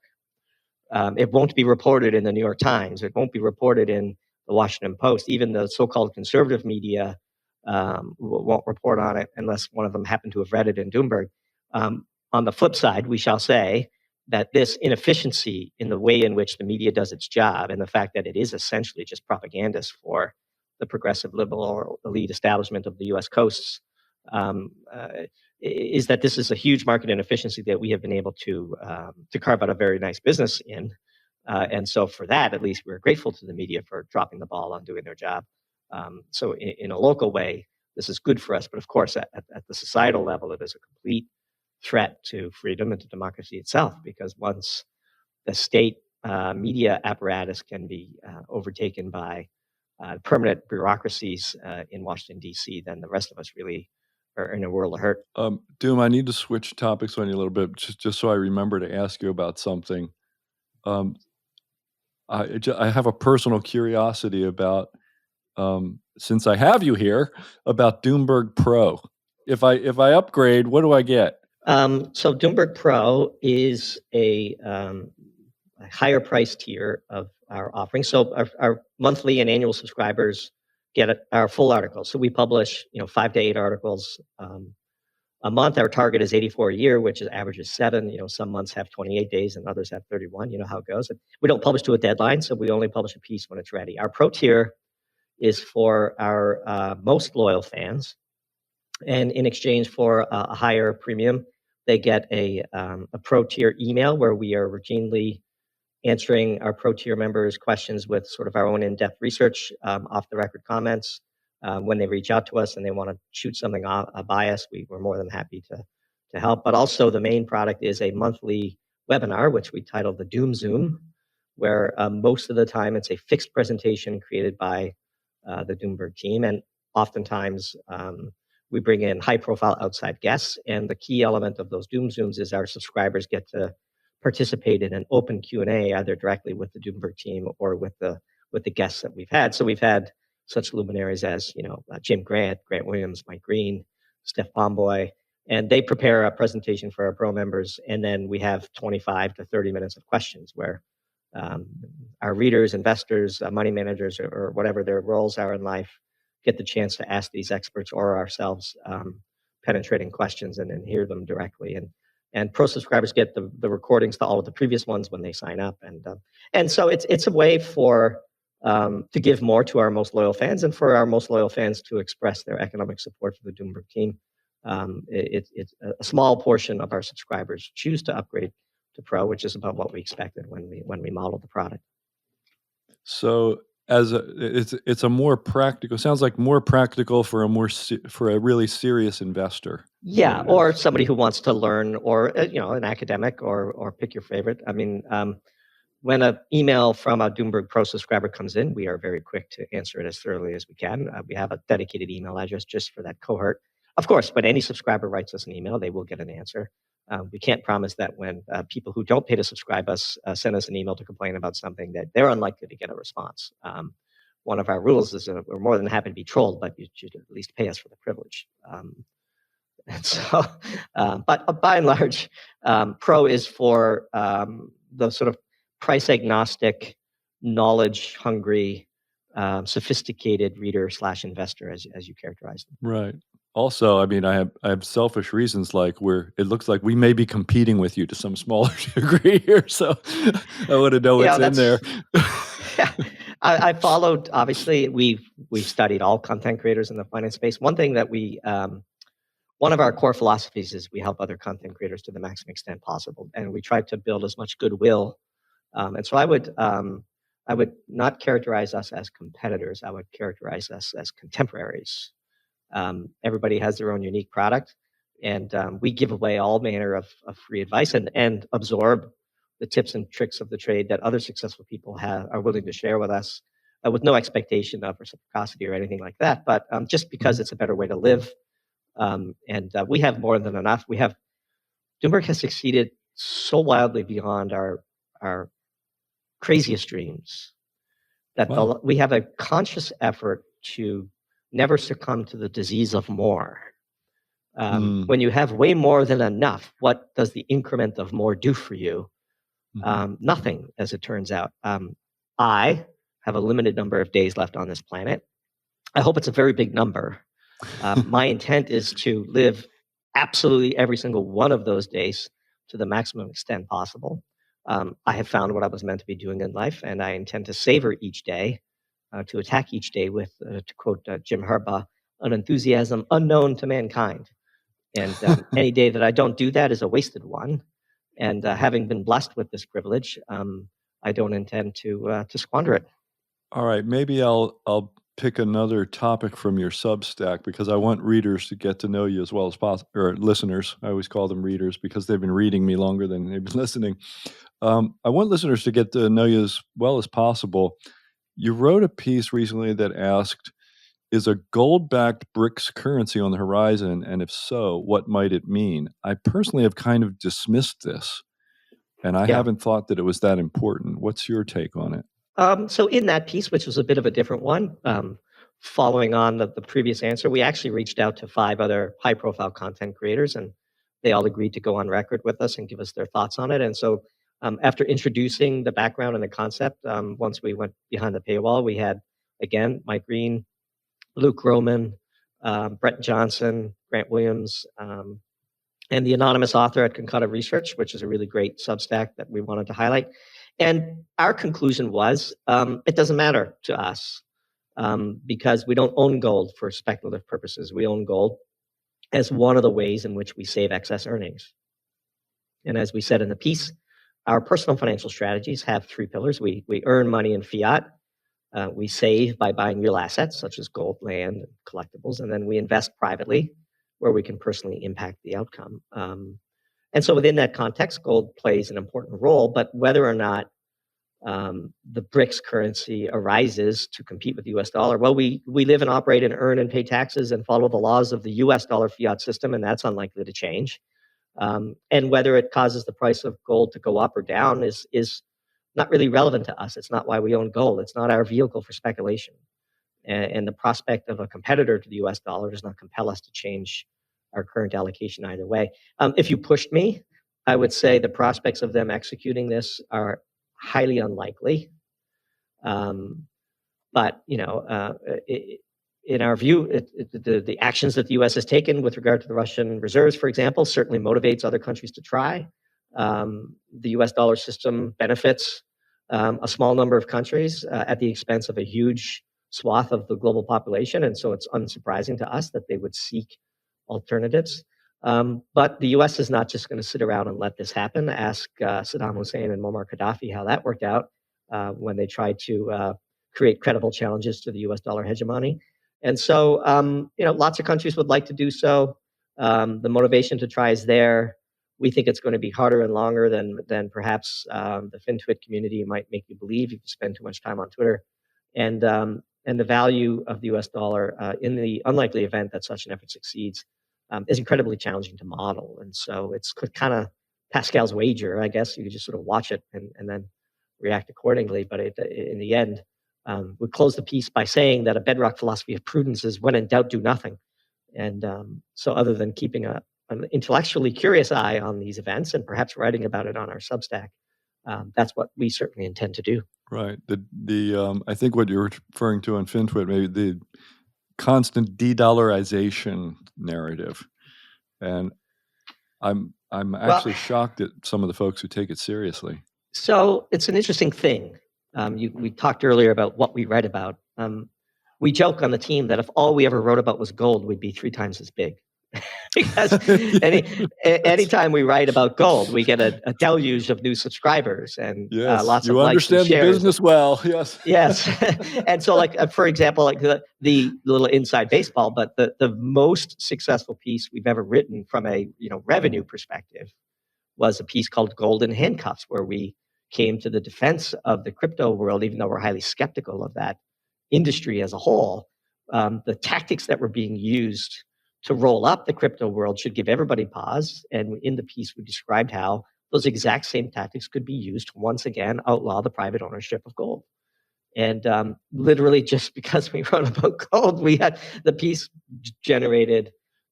It won't be reported in the New York Times. It won't be reported in the Washington Post. Even the so-called conservative media won't report on it unless one of them happened to have read it in Doomberg. On the flip side, we shall say that this inefficiency in the way in which the media does its job, and the fact that it is essentially just propagandist for the progressive liberal or elite establishment of the U.S. coasts, is that this is a huge market inefficiency that we have been able to carve out a very nice business in. And so for that, at least, we're grateful to the media for dropping the ball on doing their job. So in a local way, this is good for us. But of course, at the societal level, it is a complete threat to freedom and to democracy itself, because once the state media apparatus can be overtaken by permanent bureaucracies in Washington, D.C., then the rest of us really are in a world of hurt. Doom, I need to switch topics on you a little bit, just so I remember to ask you about something. I have a personal curiosity about, since I have you here, about Doomberg Pro. If I upgrade, what do I get? So Doomberg Pro is a higher price tier of our offering. So our monthly and annual subscribers get our full articles. So we publish 5 to 8 articles a month. Our target is 84 a year, which averages 7. Some months have 28 days and others have 31. You know how it goes. We don't publish to a deadline, so we only publish a piece when it's ready. Our Pro tier is for our most loyal fans, and in exchange for a higher premium, they get a Pro tier email where we are routinely answering our Pro tier members' questions with sort of our own in-depth research, off-the-record comments. When they reach out to us and they want to shoot something by us, we're more than happy to help. But also the main product is a monthly webinar, which we titled the Doom Zoom, where most of the time it's a fixed presentation created by the Doomberg team. And oftentimes we bring in high-profile outside guests. And the key element of those Doom Zooms is our subscribers get to participate in an open Q&A, either directly with the Doomberg team or with the guests that we've had. So we've had such luminaries as Jim Grant Williams, Mike Green, Steph Bomboy, and they prepare a presentation for our Pro members, and then we have 25 to 30 minutes of questions where our readers, investors, money managers, or whatever their roles are in life, get the chance to ask these experts or ourselves penetrating questions and then hear them directly. And And Pro subscribers get the recordings to all of the previous ones when they sign up, and so it's a way for to give more to our most loyal fans, and for our most loyal fans to express their economic support for the Doomberg team. It's a small portion of our subscribers choose to upgrade to Pro, which is about what we expected when we modeled the product. So it's a more practical. Sounds like more practical for a really serious investor. Yeah, or somebody who wants to learn, or an academic, or pick your favorite. I mean, when an email from a Doomberg Pro subscriber comes in, we are very quick to answer it as thoroughly as we can. We have a dedicated email address just for that cohort. Of course, when any subscriber writes us an email, they will get an answer. We can't promise that when people who don't pay to subscribe us send us an email to complain about something, that they're unlikely to get a response. One of our rules is we're more than happy to be trolled, but you should at least pay us for the privilege. And so, but by and large, Pro is for the sort of price agnostic, knowledge hungry, sophisticated reader / investor, as you characterize them. Right. Also, I mean, I have selfish reasons, like it looks like we may be competing with you to some smaller degree here, so I want to know what's in there. Yeah, I followed. Obviously, we've studied all content creators in the finance space. One thing that one of our core philosophies is we help other content creators to the maximum extent possible, and we try to build as much goodwill. And so I would not characterize us as competitors. I would characterize us as contemporaries. Everybody has their own unique product, and we give away all manner of free advice and absorb the tips and tricks of the trade that other successful people are willing to share with us, with no expectation of reciprocity or anything like that, but just because it's a better way to live. And we have more than enough. Doomberg has succeeded so wildly beyond our craziest dreams that we have a conscious effort to never succumb to the disease of more. When you have way more than enough, what does the increment of more do for you? Nothing, as it turns out. I have a limited number of days left on this planet. I hope it's a very big number. My intent is to live absolutely every single one of those days to the maximum extent possible. I have found what I was meant to be doing in life, and I intend to savor each day, to attack each day with, to quote Jim Harbaugh, an enthusiasm unknown to mankind. And any day that I don't do that is a wasted one. And having been blessed with this privilege, I don't intend to squander it. All right, maybe I'll pick another topic from your Substack, because I want readers to get to know you as well as possible, or listeners. I always call them readers because they've been reading me longer than they've been listening. I want listeners to get to know you as well as possible. You wrote a piece recently that asked, is a gold-backed BRICS currency on the horizon? And if so, what might it mean? I personally have kind of dismissed this, and I haven't thought that it was that important. What's your take on it? So in that piece, which was a bit of a different one, following on the previous answer, we actually reached out to 5 other high-profile content creators, and they all agreed to go on record with us and give us their thoughts on it. And so after introducing the background and the concept, once we went behind the paywall, we had, again, Mike Green, Luke Roman, Brett Johnson, Grant Williams, and the anonymous author at Concutta Research, which is a really great Substack that we wanted to highlight. And our conclusion was, it doesn't matter to us, because we don't own gold for speculative purposes. We own gold as one of the ways in which we save excess earnings. And as we said in the piece, our personal financial strategies have 3 pillars. We earn money in fiat. We save by buying real assets, such as gold, land, and collectibles. And then we invest privately, where we can personally impact the outcome. And so within that context, gold plays an important role, but whether or not the BRICS currency arises to compete with the US dollar, well, we live and operate and earn and pay taxes and follow the laws of the US dollar fiat system, and that's unlikely to change. And whether it causes the price of gold to go up or down is not really relevant to us. It's not why we own gold. It's not our vehicle for speculation. And the prospect of a competitor to the US dollar does not compel us to change our current allocation either way. If you pushed me, I would say the prospects of them executing this are highly unlikely. But in our view, the actions that the U.S. has taken with regard to the Russian reserves, for example, certainly motivates other countries to try. The U.S. dollar system benefits a small number of countries at the expense of a huge swath of the global population, and so it's unsurprising to us that they would seek alternatives. But the U.S. is not just going to sit around and let this happen. Ask Saddam Hussein and Muammar Gaddafi how that worked out when they tried to create credible challenges to the U.S. dollar hegemony. And so, lots of countries would like to do so. The motivation to try is there. We think it's going to be harder and longer than perhaps the FinTwit community might make you believe if you spend too much time on Twitter. And the value of the U.S. dollar in the unlikely event that such an effort succeeds is incredibly challenging to model. And so it's kind of Pascal's wager, I guess. You could just sort of watch it and then react accordingly. But in the end, we close the piece by saying that a bedrock philosophy of prudence is when in doubt, do nothing. And so other than keeping an intellectually curious eye on these events and perhaps writing about it on our Substack, that's what we certainly intend to do. Right. I think what you're referring to on FinTwit, maybe the constant de-dollarization narrative. And I'm actually shocked at some of the folks who take it seriously. So it's an interesting thing. We talked earlier about what we write about. We joke on the team that if all we ever wrote about was gold, we'd be 3 times as big. Because anytime we write about gold, we get a deluge of new subscribers and lots of likes and shares. You understand the business well, yes. Yes. And so, for example, the little inside baseball, but the most successful piece we've ever written from a revenue perspective was a piece called Gold in Handcuffs, where we came to the defense of the crypto world, even though we're highly skeptical of that industry as a whole. The tactics that were being used to roll up the crypto world should give everybody pause. And in the piece, we described how those exact same tactics could be used to once again outlaw the private ownership of gold. And literally just because we wrote about gold, we had the piece generated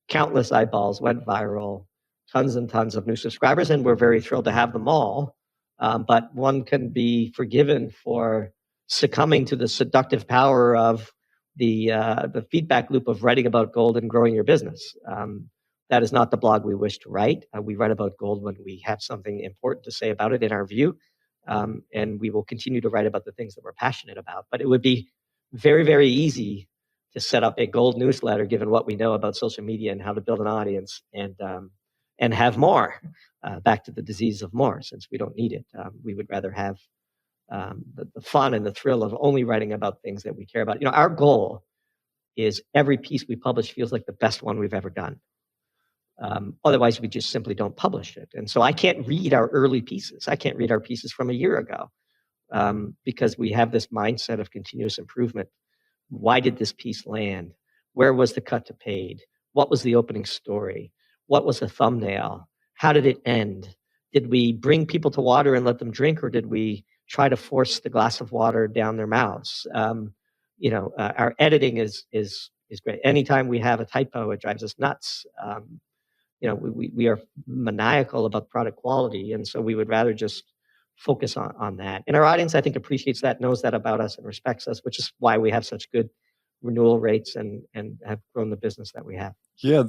countless eyeballs, went viral, tons and tons of new subscribers, and we're very thrilled to have them all. But one can be forgiven for succumbing to the seductive power of the feedback loop of writing about gold and growing your business. That is not the blog we wish to write. We write about gold when we have something important to say about it in our view. And we will continue to write about the things that we're passionate about. But it would be very, very easy to set up a gold newsletter, given what we know about social media and how to build an audience and have more. Back to the disease of more, since we don't need it. We would rather have the fun and the thrill of only writing about things that we care about. Our goal is every piece we publish feels like the best one we've ever done. Otherwise, we just simply don't publish it. And so I can't read our early pieces. I can't read our pieces from a year ago because we have this mindset of continuous improvement. Why did this piece land? Where was the cut to paid? What was the opening story? What was the thumbnail? How did it end? Did we bring people to water and let them drink, or did we try to force the glass of water down their mouths? Our editing is great. Anytime we have a typo, it drives us nuts. We are maniacal about product quality, and so we would rather just focus on that. And our audience, I think, appreciates that, knows that about us, and respects us, which is why we have such good renewal rates and have grown the business that we have. Yeah,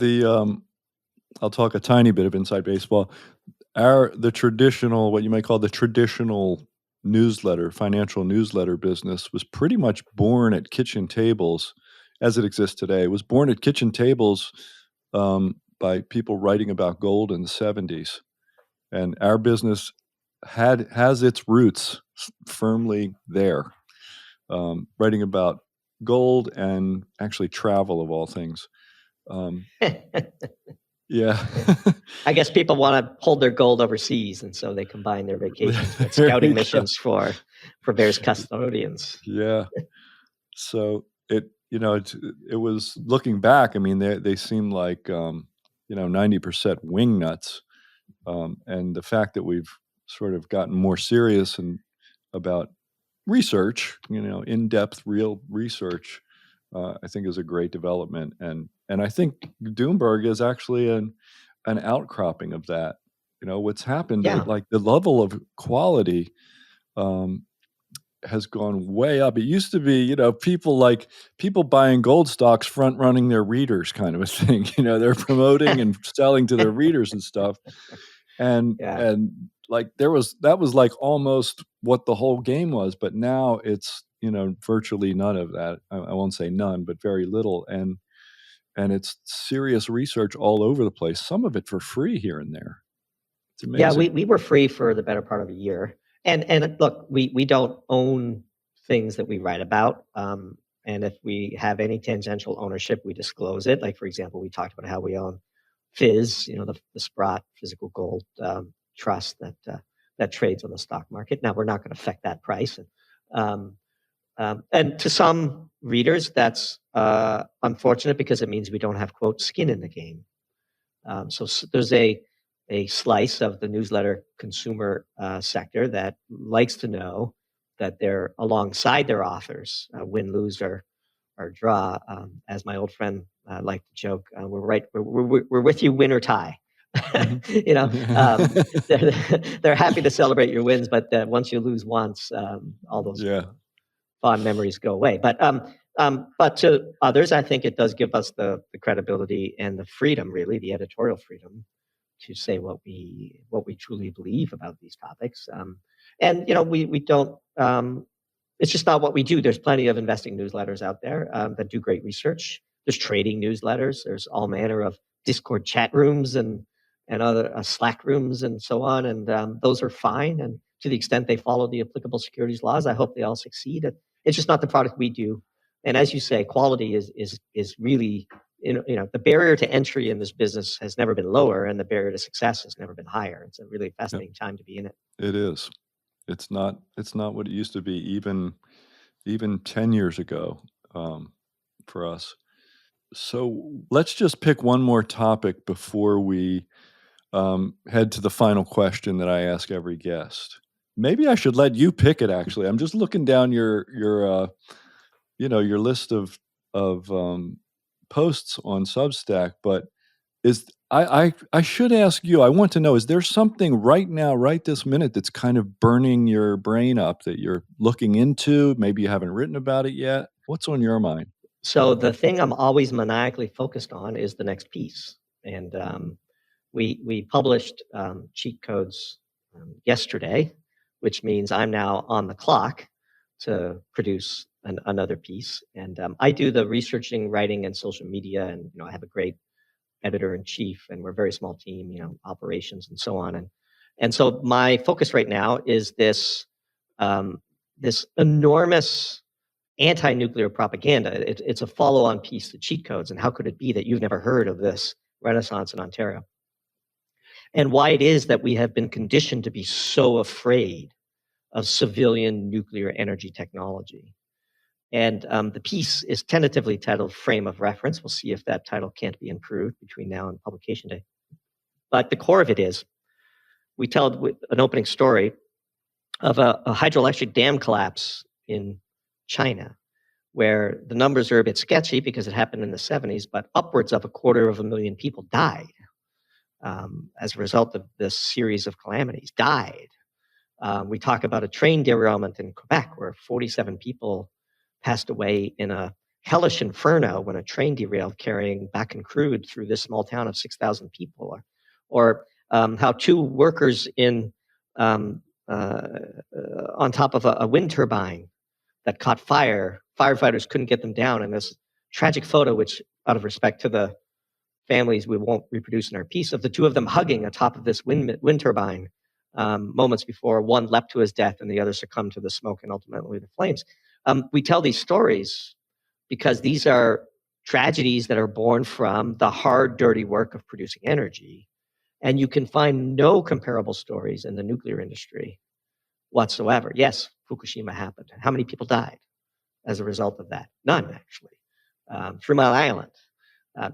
I'll talk a tiny bit of inside baseball. The traditional, what you might call the traditional newsletter, financial newsletter business was pretty much born at kitchen tables as it exists today. It was born at kitchen tables by people writing about gold in the 70s. And our business has its roots firmly there, writing about gold and actually travel of all things. Yeah. I guess people want to hold their gold overseas, and so they combine their vacations with scouting missions for various custodians. Yeah. So it was, looking back, I mean, they seem like 90% wing nuts, and the fact that we've sort of gotten more serious and about research, in-depth, real research, I think is a great development, and I think Doomberg is actually an outcropping of that. What's happened, Yeah. like the level of quality has gone way up. It used to be, people buying gold stocks front running their readers kind of a thing. They're promoting and selling to their readers and stuff. And Yeah. and like that was like almost what the whole game was, but now it's, virtually none of that. I won't say none, but very little. And it's serious research all over the place, some of it for free here and there. It's Yeah, amazing. we were free for the better part of a year. And look, we don't own things that we write about. And if we have any tangential ownership, we disclose it. Like, for example, we talked about how we own Fizz, the Sprott physical gold trust that trades on the stock market. Now, we're not going to affect that price. And to some readers, that's unfortunate because it means we don't have, quote, skin in the game. So there's a slice of the newsletter consumer sector that likes to know that they're alongside their authors, win, lose, or draw. As my old friend liked to joke, we're with you, win or tie. They're happy to celebrate your wins, but once you lose once, all those fond memories go away. But to others, I think it does give us the credibility and the freedom, really, the editorial freedom to say what we truly believe about these topics. And we don't. It's just not what we do. There's plenty of investing newsletters out there that do great research. There's trading newsletters. There's all manner of Discord chat rooms and other Slack rooms and so on. And those are fine. And to the extent they follow the applicable securities laws, I hope they all succeed. It's just not the product we do. And as you say, quality is really, the barrier to entry in this business has never been lower, and the barrier to success has never been higher. It's a really fascinating time to be in it. It is. It's not what it used to be even 10 years ago for us. So let's just pick one more topic before we head to the final question that I ask every guest. Maybe I should let you pick it, actually. I'm just looking down your list of posts on Substack, but I should ask you, I want to know, is there something right now, right this minute, that's kind of burning your brain up that you're looking into? Maybe you haven't written about it yet. What's on your mind? So the thing I'm always maniacally focused on is the next piece. And we published cheat codes yesterday, which means I'm now on the clock to produce another piece. And I do the researching, writing, and social media. And I have a great editor-in-chief, and we're a very small team, operations and so on. And so my focus right now is this enormous anti-nuclear propaganda. It's a follow-on piece to cheat codes. And how could it be that you've never heard of this renaissance in Ontario? And why it is that we have been conditioned to be so afraid of civilian nuclear energy technology. And the piece is tentatively titled Frame of Reference. We'll see if that title can't be improved between now and publication day. But the core of it is, we tell an opening story of a hydroelectric dam collapse in China, where the numbers are a bit sketchy because it happened in the 70s, but upwards of 250,000 people died as a result of this series of calamities, died. We talk about a train derailment in Quebec where 47 people passed away in a hellish inferno when a train derailed carrying Bakken crude through this small town of 6,000 people. Or how 2 workers on top of a wind turbine that caught fire, firefighters couldn't get them down. And this tragic photo, which out of respect to the families we won't reproduce in our piece, of the 2 of them hugging atop of this wind turbine moments before one leapt to his death and the other succumbed to the smoke and ultimately the flames. We tell these stories because these are tragedies that are born from the hard, dirty work of producing energy. And you can find no comparable stories in the nuclear industry whatsoever. Yes, Fukushima happened. How many people died as a result of that? None, actually. 3 Mile Island,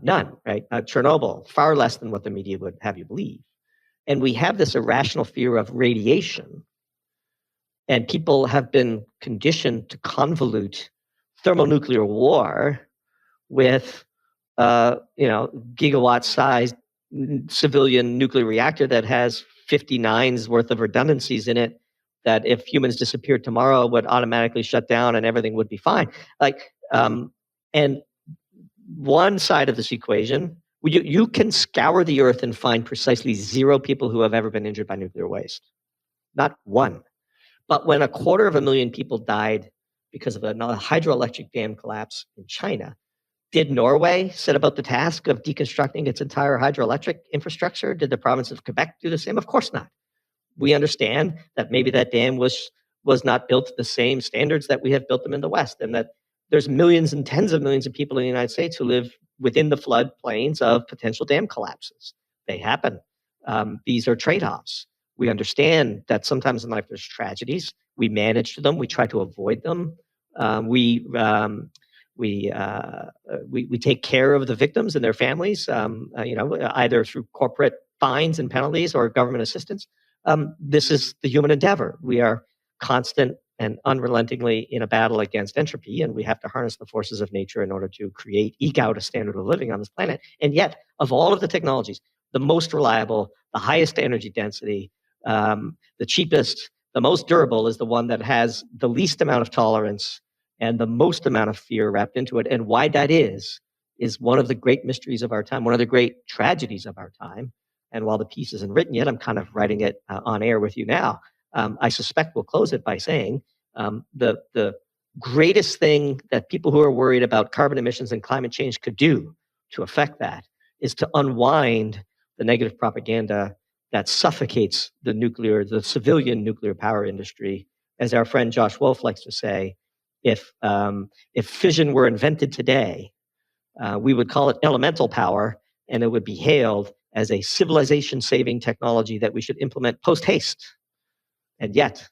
none, right? Chernobyl, far less than what the media would have you believe. And we have this irrational fear of radiation. And people have been conditioned to convolute thermonuclear war with, gigawatt-sized civilian nuclear reactor that has 59's worth of redundancies in it that if humans disappeared tomorrow, it would automatically shut down and everything would be fine. And one side of this equation, you can scour the earth and find precisely 0 people who have ever been injured by nuclear waste. Not one. But when 250,000 people died because of another hydroelectric dam collapse in China, did Norway set about the task of deconstructing its entire hydroelectric infrastructure? Did the province of Quebec do the same? Of course not. We understand that maybe that dam was not built to the same standards that we have built them in the West, and that there's millions and tens of millions of people in the United States who live within the floodplains of potential dam collapses. They happen. These are trade-offs. We understand that sometimes in life there's tragedies. We manage them. We try to avoid them. We take care of the victims and their families, either through corporate fines and penalties or government assistance. This is the human endeavor. We are constant and unrelentingly in a battle against entropy, and we have to harness the forces of nature in order to eke out a standard of living on this planet. And yet, of all of the technologies, the most reliable, the highest energy density, the cheapest, the most durable is the one that has the least amount of tolerance and the most amount of fear wrapped into it. And why that is one of the great mysteries of our time, one of the great tragedies of our time. And while the piece isn't written yet, I'm kind of writing it on air with you now. I suspect we'll close it by saying the greatest thing that people who are worried about carbon emissions and climate change could do to affect that is to unwind the negative propaganda that suffocates the civilian nuclear power industry. As our friend Josh Wolf likes to say, if fission were invented today, we would call it elemental power, and it would be hailed as a civilization-saving technology that we should implement post-haste. And yet,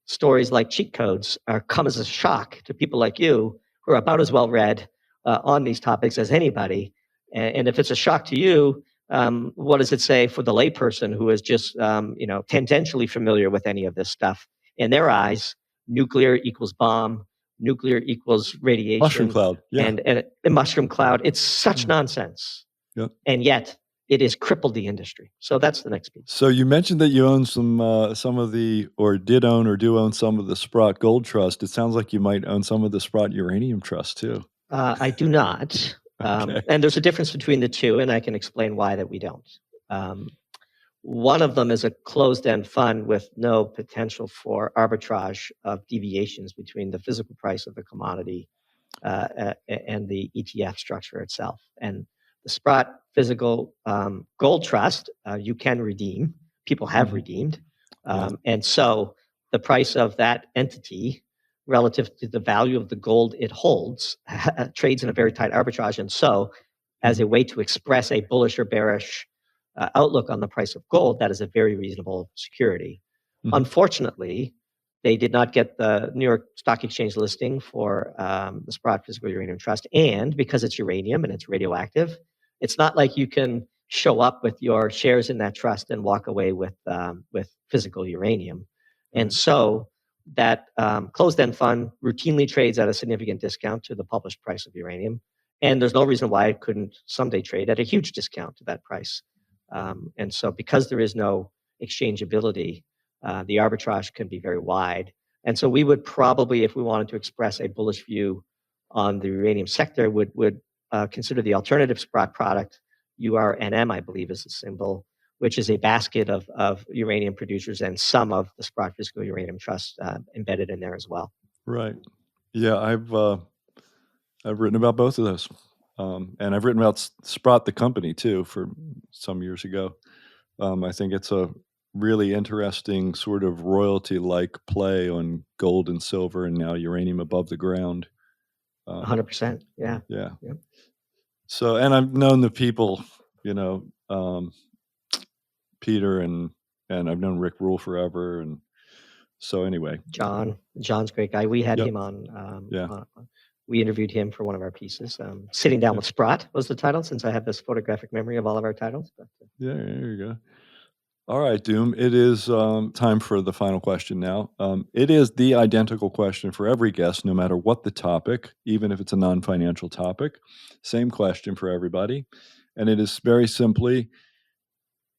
stories like cheat codes come as a shock to people like you who are about as well read on these topics as anybody. And if it's a shock to you, what does it say for the layperson who is just tangentially familiar with any of this stuff? In their eyes, nuclear equals bomb, nuclear equals radiation. Mushroom cloud, yeah. And a mushroom cloud. It's such nonsense. Yep. And yet, it has crippled the industry. So that's the next piece. So you mentioned that you own some of the, or did own or do own some of the Sprott Gold Trust. It sounds like you might own some of the Sprott Uranium Trust too. I do not. Okay. And there's a difference between the two, and I can explain why that we don't. One of them is a closed-end fund with no potential for arbitrage of deviations between the physical price of the commodity and the ETF structure itself. And the Sprott Physical Gold Trust, you can redeem. People have redeemed. And so the price of that entity relative to the value of the gold it holds trades in a very tight arbitrage. And so as a way to express a bullish or bearish outlook on the price of gold, that is a very reasonable security. Unfortunately, they did not get the New York Stock Exchange listing for the Sprott Physical Uranium Trust. And because it's uranium and it's radioactive, it's not like you can show up with your shares in that trust and walk away with physical uranium. And so that closed-end fund routinely trades at a significant discount to the published price of uranium. And there's no reason why it couldn't someday trade at a huge discount to that price. And so because there is no exchangeability, the arbitrage can be very wide. And so we would probably, if we wanted to express a bullish view on the uranium sector, would consider the alternative Sprott product, URNM, I believe is the symbol, which is a basket of uranium producers and some of the Sprott Physical Uranium Trust embedded in there as well. Right. Yeah, I've written about both of those. And I've written about Sprott, the company, too, for some years ago. I think it's a really interesting sort of royalty-like play on gold and silver and now uranium above the ground. 100%. Yeah. Yeah. So, and I've known the people, Peter and I've known Rick Rule forever. And so anyway. John's a great guy. We had him on. We interviewed him for one of our pieces. Sitting Down with Sprott was the title, since I have this photographic memory of all of our titles. But, yeah, there you go. All right, Doom. It is time for the final question now. It is the identical question for every guest, no matter what the topic, even if it's a non-financial topic. Same question for everybody. And it is very simply,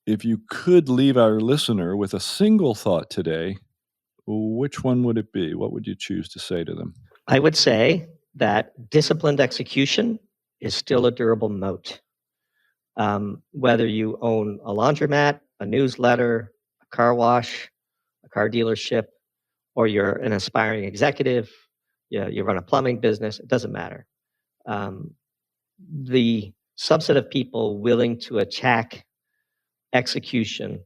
if you could leave our listener with a single thought today, which one would it be? What would you choose to say to them? I would say that disciplined execution is still a durable moat. Whether you own a laundromat, a newsletter, a car wash, a car dealership, or you're an aspiring executive, you run a plumbing business, it doesn't matter. The subset of people willing to attack execution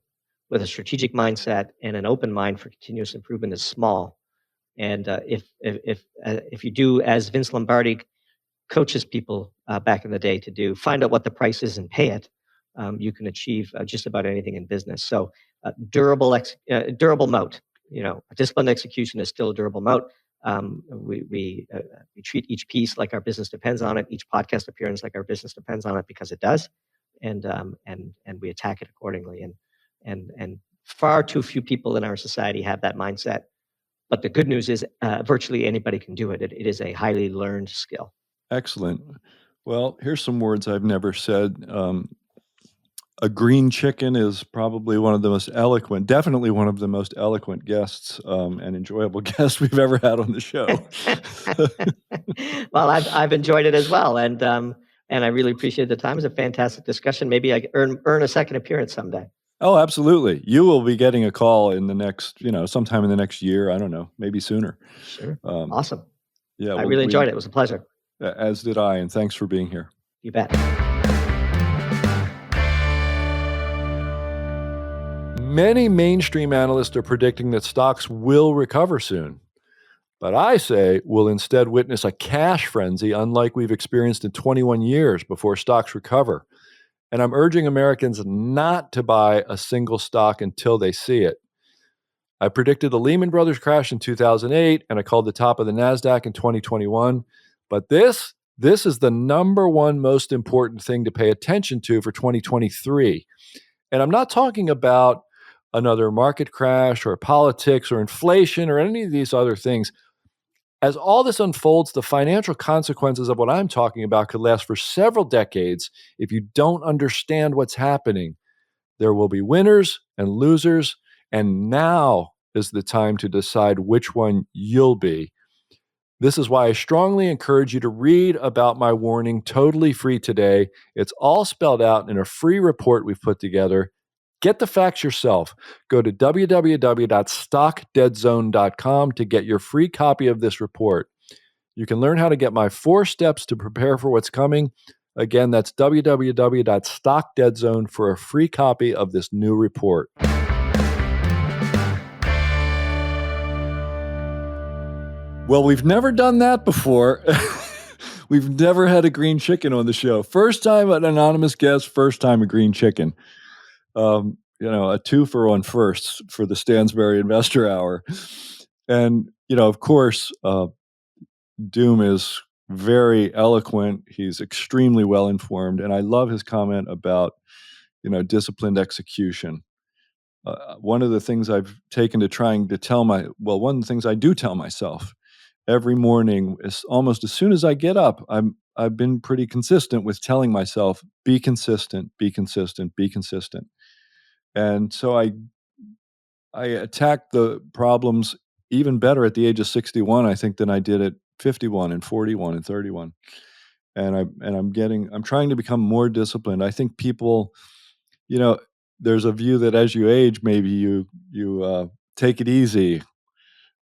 with a strategic mindset and an open mind for continuous improvement is small. And if you do, as Vince Lombardi coaches people back in the day to do, find out what the price is and pay it, you can achieve just about anything in business. So durable moat. A disciplined execution is still a durable moat. We treat each piece like our business depends on it, each podcast appearance like our business depends on it, because it does, and we attack it accordingly. And far too few people in our society have that mindset. But the good news is virtually anybody can do it. It is a highly learned skill. Excellent. Well, here's some words I've never said. A green chicken is probably definitely one of the most eloquent guests and enjoyable guests we've ever had on the show. Well, I've enjoyed it as well, and I really appreciate the time. It was a fantastic discussion. Maybe I earn a second appearance someday. Oh, absolutely. You will be getting a call in the next, sometime in the next year. I don't know, maybe sooner. Sure. Awesome. Yeah, I really enjoyed it. It was a pleasure. As did I, and thanks for being here. You bet. Many mainstream analysts are predicting that stocks will recover soon. But I say we'll instead witness a cash frenzy unlike we've experienced in 21 years before stocks recover. And I'm urging Americans not to buy a single stock until they see it. I predicted the Lehman Brothers crash in 2008, and I called the top of the NASDAQ in 2021. But this is the number one most important thing to pay attention to for 2023. And I'm not talking about another market crash or politics or inflation or any of these other things. As all this unfolds, the financial consequences of what I'm talking about could last for several decades if you don't understand what's happening. There will be winners and losers, and now is the time to decide which one you'll be. This is why I strongly encourage you to read about my warning totally free today. It's all spelled out in a free report we've put together. Get the facts yourself. Go to www.stockdeadzone.com to get your free copy of this report. You can learn how to get my 4 steps to prepare for what's coming. Again, that's www.stockdeadzone for a free copy of this new report. Well, we've never done that before. We've never had a green chicken on the show. First time an anonymous guest, first time a green chicken. A 2-for on firsts for the Stansberry Investor Hour. And, of course, Doom is very eloquent. He's extremely well informed. And I love his comment about, disciplined execution. One of the things I've taken to trying to one of the things I do tell myself every morning is almost as soon as I get up, I've been pretty consistent with telling myself, be consistent, be consistent, be consistent. And so I attacked the problems even better at the age of 61, I think, than I did at 51 and 41 and 31. And I'm trying to become more disciplined. I think people, there's a view that as you age, maybe you take it easy.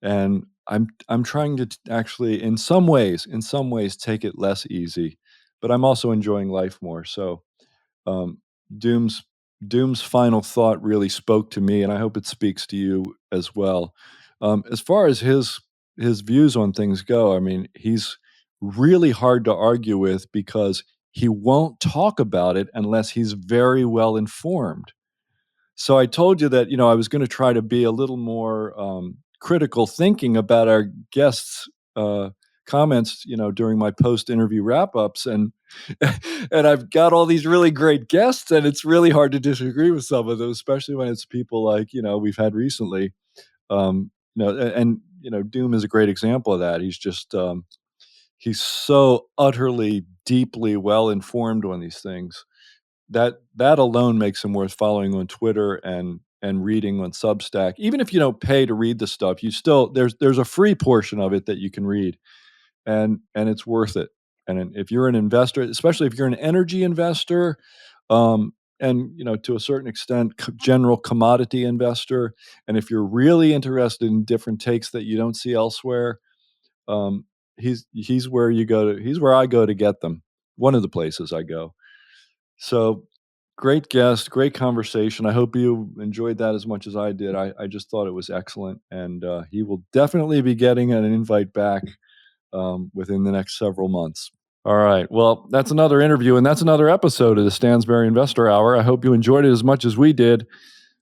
And I'm trying to actually, in some ways, take it less easy. But I'm also enjoying life more. So Doom's final thought really spoke to me, and I hope it speaks to you as well. As far as his views on things go, I mean, he's really hard to argue with because he won't talk about it unless he's very well informed. So I told you that, I was going to try to be a little more critical thinking about our guests' comments, during my post-interview wrap-ups, and I've got all these really great guests, and it's really hard to disagree with some of them, especially when it's people like we've had recently. Doom is a great example of that. He's just he's so utterly, deeply well informed on these things that alone makes him worth following on Twitter and and reading on Substack. Even if you don't pay to read the stuff, you still there's a free portion of it that you can read, and it's worth it. And if you're an investor, especially if you're an energy investor, and to a certain extent, general commodity investor, and if you're really interested in different takes that you don't see elsewhere, he's where you go to. He's where I go to get them. One of the places I go. So great guest, great conversation. I hope you enjoyed that as much as I did. I just thought it was excellent, and he will definitely be getting an invite back within the next several months. All right. Well, that's another interview, and that's another episode of the Stansberry Investor Hour. I hope you enjoyed it as much as we did.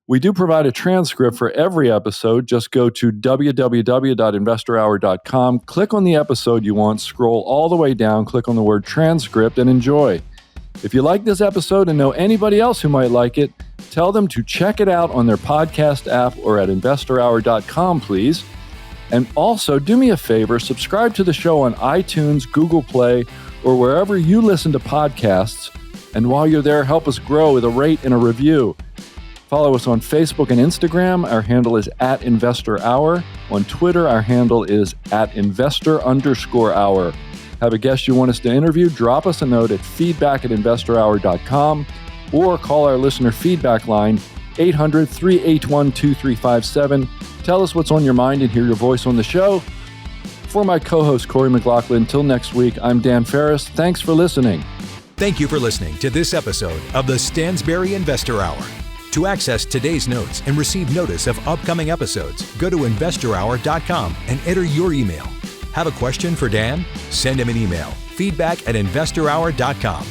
We do provide a transcript for every episode. Just go to www.investorhour.com, click on the episode you want, scroll all the way down, click on the word transcript, and enjoy. If you like this episode and know anybody else who might like it, tell them to check it out on their podcast app or at investorhour.com, please. And also, do me a favor, subscribe to the show on iTunes, Google Play, or wherever you listen to podcasts. And while you're there, help us grow with a rate and a review. Follow us on Facebook and Instagram. Our handle is @InvestorHour. On Twitter, our handle is @investor_hour. Have a guest you want us to interview? Drop us a note at feedback@investorhour.com or call our listener feedback line, 800-381-2357. Tell us what's on your mind and hear your voice on the show. For my co-host, Corey McLaughlin, until next week, I'm Dan Ferris. Thanks for listening. Thank you for listening to this episode of the Stansberry Investor Hour. To access today's notes and receive notice of upcoming episodes, go to investorhour.com and enter your email. Have a question for Dan? Send him an email, feedback@investorhour.com.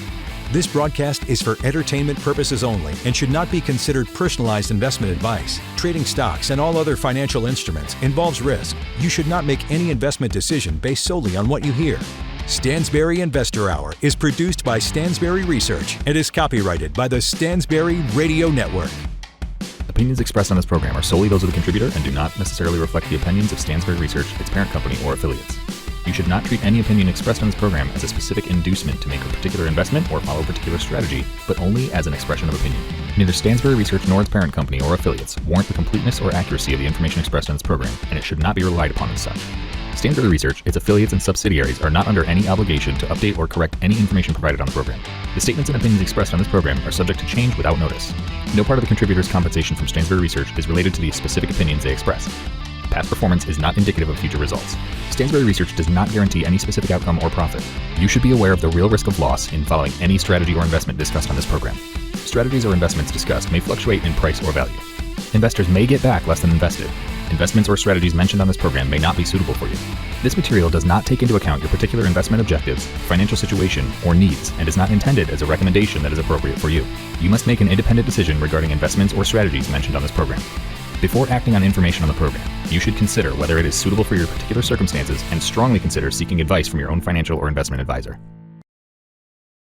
This broadcast is for entertainment purposes only and should not be considered personalized investment advice. Trading stocks and all other financial instruments involves risk. You should not make any investment decision based solely on what you hear. Stansberry Investor Hour is produced by Stansberry Research and is copyrighted by the Stansberry Radio Network. Opinions expressed on this program are solely those of the contributor and do not necessarily reflect the opinions of Stansberry Research, its parent company, or affiliates. You should not treat any opinion expressed on this program as a specific inducement to make a particular investment or follow a particular strategy, but only as an expression of opinion. Neither Stansberry Research nor its parent company or affiliates warrant the completeness or accuracy of the information expressed on this program, and it should not be relied upon as such. Stansberry Research, its affiliates, and subsidiaries are not under any obligation to update or correct any information provided on the program. The statements and opinions expressed on this program are subject to change without notice. No part of the contributor's compensation from Stansberry Research is related to the specific opinions they express. Past performance is not indicative of future results. Stansberry Research does not guarantee any specific outcome or profit. You should be aware of the real risk of loss in following any strategy or investment discussed on this program. Strategies or investments discussed may fluctuate in price or value. Investors may get back less than invested. Investments or strategies mentioned on this program may not be suitable for you. This material does not take into account your particular investment objectives, financial situation, or needs, and is not intended as a recommendation that is appropriate for you. You must make an independent decision regarding investments or strategies mentioned on this program. Before acting on information on the program, you should consider whether it is suitable for your particular circumstances and strongly consider seeking advice from your own financial or investment advisor.